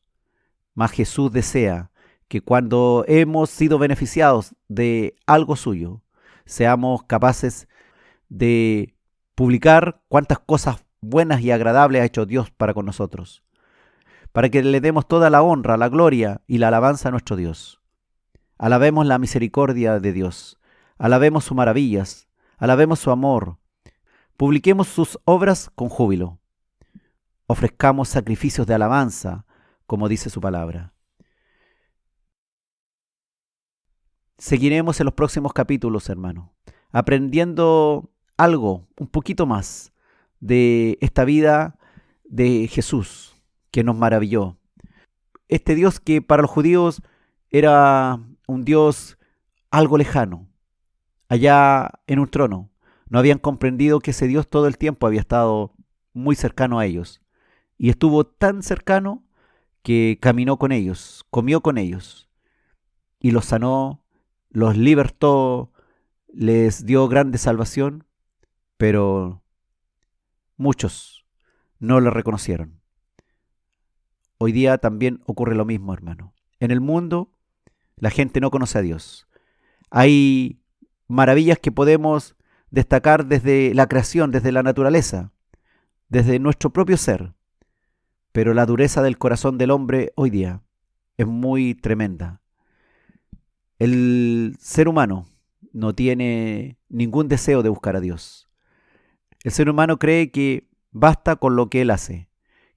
Mas Jesús desea que cuando hemos sido beneficiados de algo suyo, seamos capaces de publicar cuántas cosas buenas y agradables ha hecho Dios para con nosotros, para que le demos toda la honra, la gloria y la alabanza a nuestro Dios. Alabemos la misericordia de Dios, alabemos sus maravillas, alabemos su amor, publiquemos sus obras con júbilo, ofrezcamos sacrificios de alabanza, como dice su palabra. Seguiremos en los próximos capítulos, hermano, aprendiendo algo, un poquito más, de esta vida de Jesús, que nos maravilló. Este Dios que para los judíos era un Dios algo lejano, allá en un trono. No habían comprendido que ese Dios todo el tiempo había estado muy cercano a ellos. Y estuvo tan cercano que caminó con ellos, comió con ellos, y los sanó, los libertó, les dio grande salvación, pero muchos no lo reconocieron. Hoy día también ocurre lo mismo, hermano. En el mundo la gente no conoce a Dios. Hay maravillas que podemos destacar desde la creación, desde la naturaleza, desde nuestro propio ser. Pero la dureza del corazón del hombre hoy día es muy tremenda. El ser humano no tiene ningún deseo de buscar a Dios. El ser humano cree que basta con lo que él hace,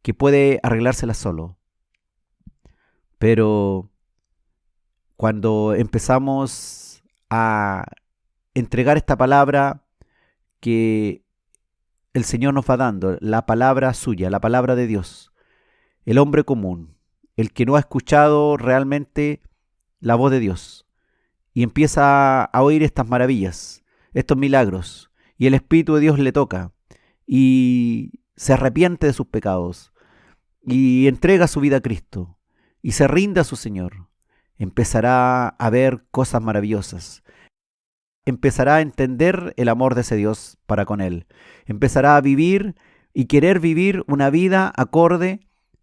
que puede arreglársela solo. Pero cuando empezamos a entregar esta palabra que el Señor nos va dando, la palabra suya, la palabra de Dios, el hombre común, el que no ha escuchado realmente la voz de Dios, y empieza a oír estas maravillas, estos milagros, y el Espíritu de Dios le toca, y se arrepiente de sus pecados, y entrega su vida a Cristo, y se rinde a su Señor, empezará a ver cosas maravillosas, empezará a entender el amor de ese Dios para con él, empezará a vivir y querer vivir una vida acorde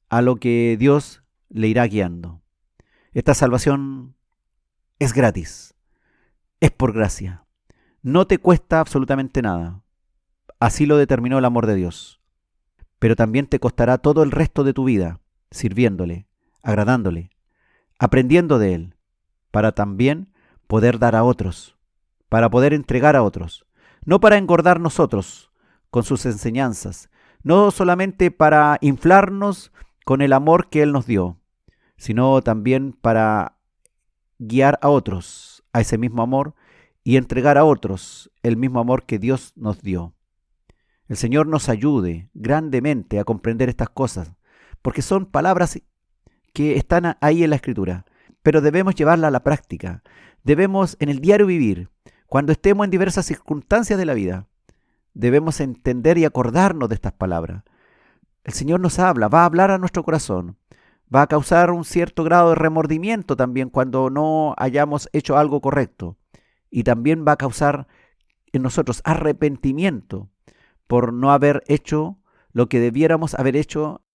a lo que Dios le irá guiando. Esta salvación es gratis, es por gracia, no te cuesta absolutamente nada, así lo determinó el amor de Dios, pero también te costará todo el resto de tu vida sirviéndole, agradándole, aprendiendo de Él, para también poder dar a otros, para poder entregar a otros, no para engordar nosotros con sus enseñanzas, no solamente para inflarnos con el amor que Él nos dio, sino también para guiar a otros a ese mismo amor y entregar a otros el mismo amor que Dios nos dio. El Señor nos ayude grandemente a comprender estas cosas, porque son palabras que están ahí en la Escritura, pero debemos llevarla a la práctica. Debemos en el diario vivir, cuando estemos en diversas circunstancias de la vida, debemos entender y acordarnos de estas palabras. El Señor nos habla, va a hablar a nuestro corazón, va a causar un cierto grado de remordimiento también cuando no hayamos hecho algo correcto, y también va a causar en nosotros arrepentimiento por no haber hecho lo que debiéramos haber hecho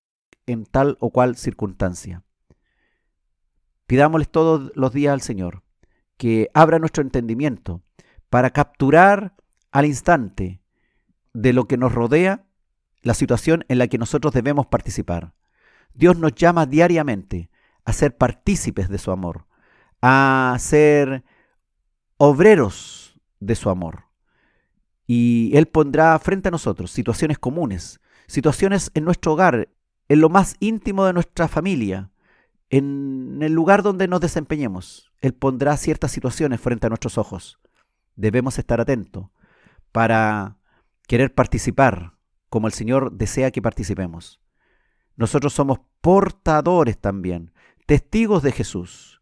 en tal o cual circunstancia. Pidámosles todos los días al Señor que abra nuestro entendimiento para capturar al instante de lo que nos rodea la situación en la que nosotros debemos participar. Dios nos llama diariamente a ser partícipes de su amor, a ser obreros de su amor. Y Él pondrá frente a nosotros situaciones comunes, situaciones en nuestro hogar, en lo más íntimo de nuestra familia, en el lugar donde nos desempeñemos. Él pondrá ciertas situaciones frente a nuestros ojos. Debemos estar atentos para querer participar como el Señor desea que participemos. Nosotros somos portadores también, testigos de Jesús.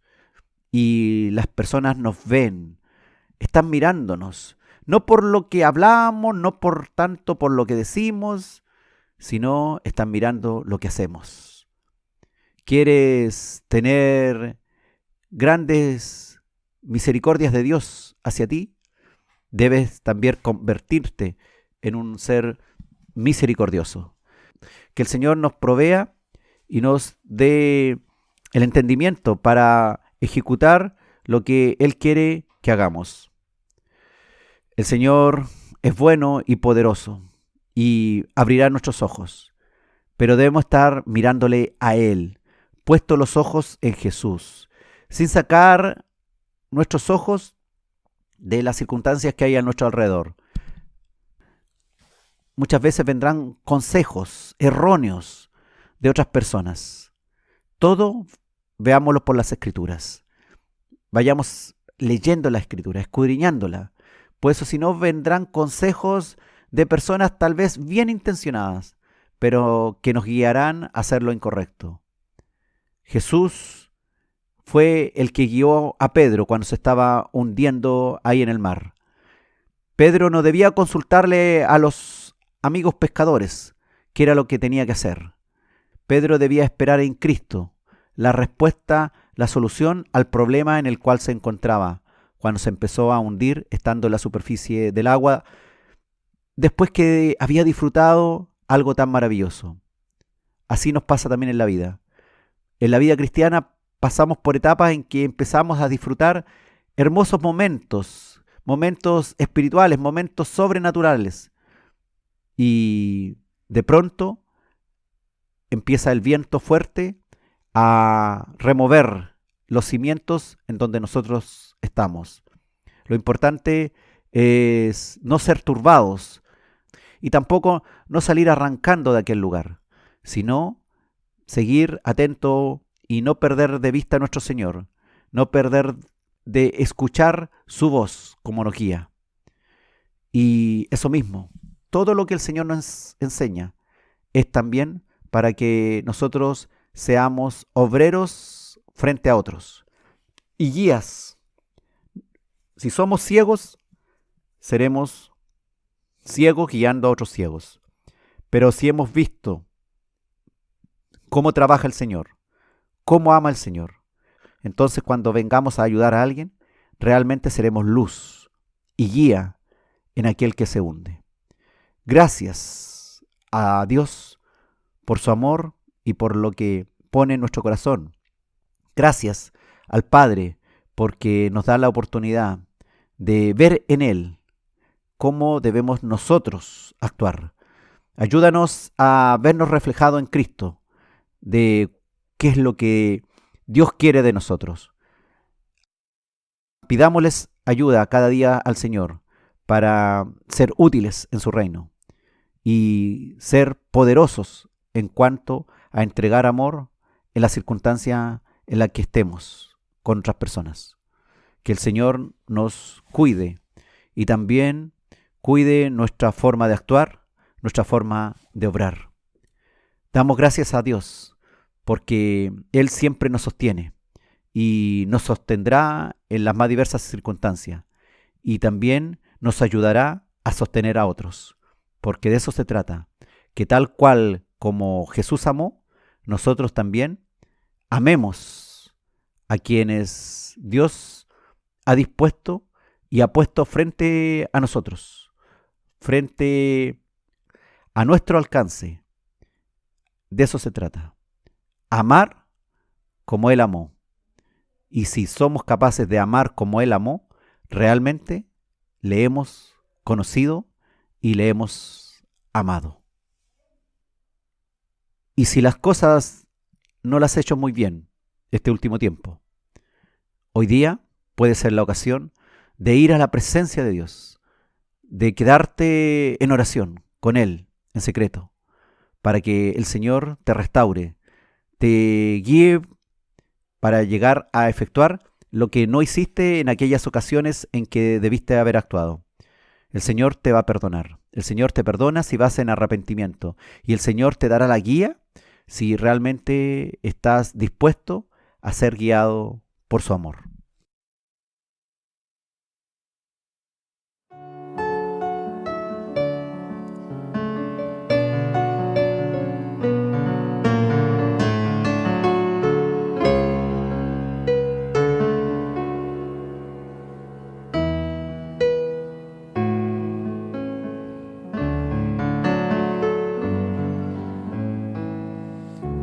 Y las personas nos ven, están mirándonos, no por lo que hablamos, no por tanto por lo que decimos, sino están mirando lo que hacemos. ¿Quieres tener grandes misericordias de Dios hacia ti? Debes también convertirte en un ser misericordioso. Que el Señor nos provea y nos dé el entendimiento para ejecutar lo que Él quiere que hagamos. El Señor es bueno y poderoso y abrirá nuestros ojos, pero debemos estar mirándole a Él, puestos los ojos en Jesús, sin sacar nuestros ojos de las circunstancias que hay a nuestro alrededor. Muchas veces vendrán consejos erróneos de otras personas. Todo veámoslo por las Escrituras. Vayamos leyendo la Escritura, escudriñándola. Pues eso, si no, vendrán consejos de personas tal vez bien intencionadas, pero que nos guiarán a hacer lo incorrecto. Jesús fue el que guió a Pedro cuando se estaba hundiendo ahí en el mar. Pedro no debía consultarle a los amigos pescadores qué era lo que tenía que hacer. Pedro debía esperar en Cristo la respuesta, la solución al problema en el cual se encontraba cuando se empezó a hundir estando en la superficie del agua, después que había disfrutado algo tan maravilloso. Así nos pasa también en la vida. En la vida cristiana pasamos por etapas en que empezamos a disfrutar hermosos momentos, momentos espirituales, momentos sobrenaturales. Y de pronto empieza el viento fuerte a remover los cimientos en donde nosotros estamos. Lo importante es no ser turbados y tampoco no salir arrancando de aquel lugar, sino seguir atento y no perder de vista a nuestro Señor, no perder de escuchar su voz como nos guía. Y eso mismo, todo lo que el Señor nos enseña es también para que nosotros seamos obreros frente a otros y guías. Si somos ciegos, seremos ciegos guiando a otros ciegos. Pero si hemos visto cómo trabaja el Señor, cómo ama el Señor, entonces cuando vengamos a ayudar a alguien, realmente seremos luz y guía en aquel que se hunde. Gracias a Dios por su amor y por lo que pone en nuestro corazón. Gracias al Padre porque nos da la oportunidad de ver en Él cómo debemos nosotros actuar. Ayúdanos a vernos reflejados en Cristo, de qué es lo que Dios quiere de nosotros. Pidámosles ayuda cada día al Señor para ser útiles en su reino y ser poderosos en cuanto a entregar amor en la circunstancia en la que estemos con otras personas. Que el Señor nos cuide y también cuide nuestra forma de actuar, nuestra forma de obrar. Damos gracias a Dios porque Él siempre nos sostiene y nos sostendrá en las más diversas circunstancias y también nos ayudará a sostener a otros, porque de eso se trata, que tal cual como Jesús amó, nosotros también amemos a quienes Dios ha dispuesto y ha puesto frente a nosotros, frente a nuestro alcance. De eso se trata. Amar como Él amó. Y si somos capaces de amar como Él amó, realmente le hemos conocido y le hemos amado. Y si las cosas no las has hecho muy bien este último tiempo, hoy día puede ser la ocasión de ir a la presencia de Dios, de quedarte en oración con Él en secreto, para que el Señor te restaure, te guíe para llegar a efectuar lo que no hiciste en aquellas ocasiones en que debiste haber actuado. El Señor te va a perdonar. El Señor te perdona si vas en arrepentimiento. Y el Señor te dará la guía si realmente estás dispuesto a ser guiado por su amor.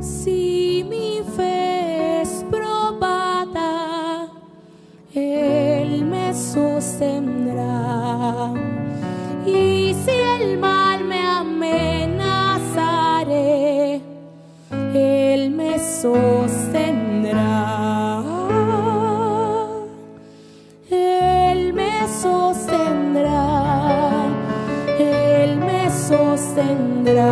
Si mi fe es probada, Él me sostendrá. Y si el mal me amenazare, Él me sostendrá. Él me sostendrá. Él me sostendrá.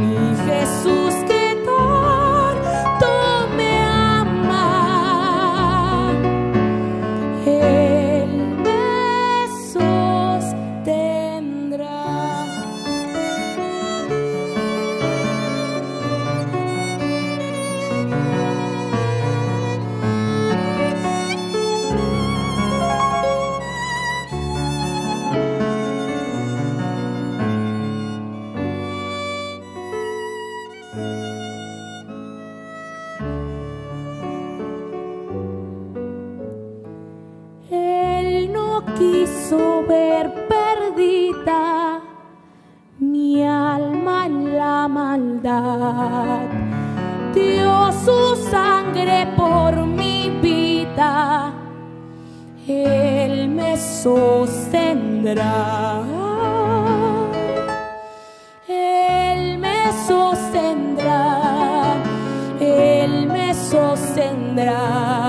Mi Jesús que tanto me ama, Él me sostendrá. Él no quiso ver perdida mi alma en la maldad. Dio su sangre por mi vida. Él me sostendrá. Él me sostendrá. Él me sostendrá.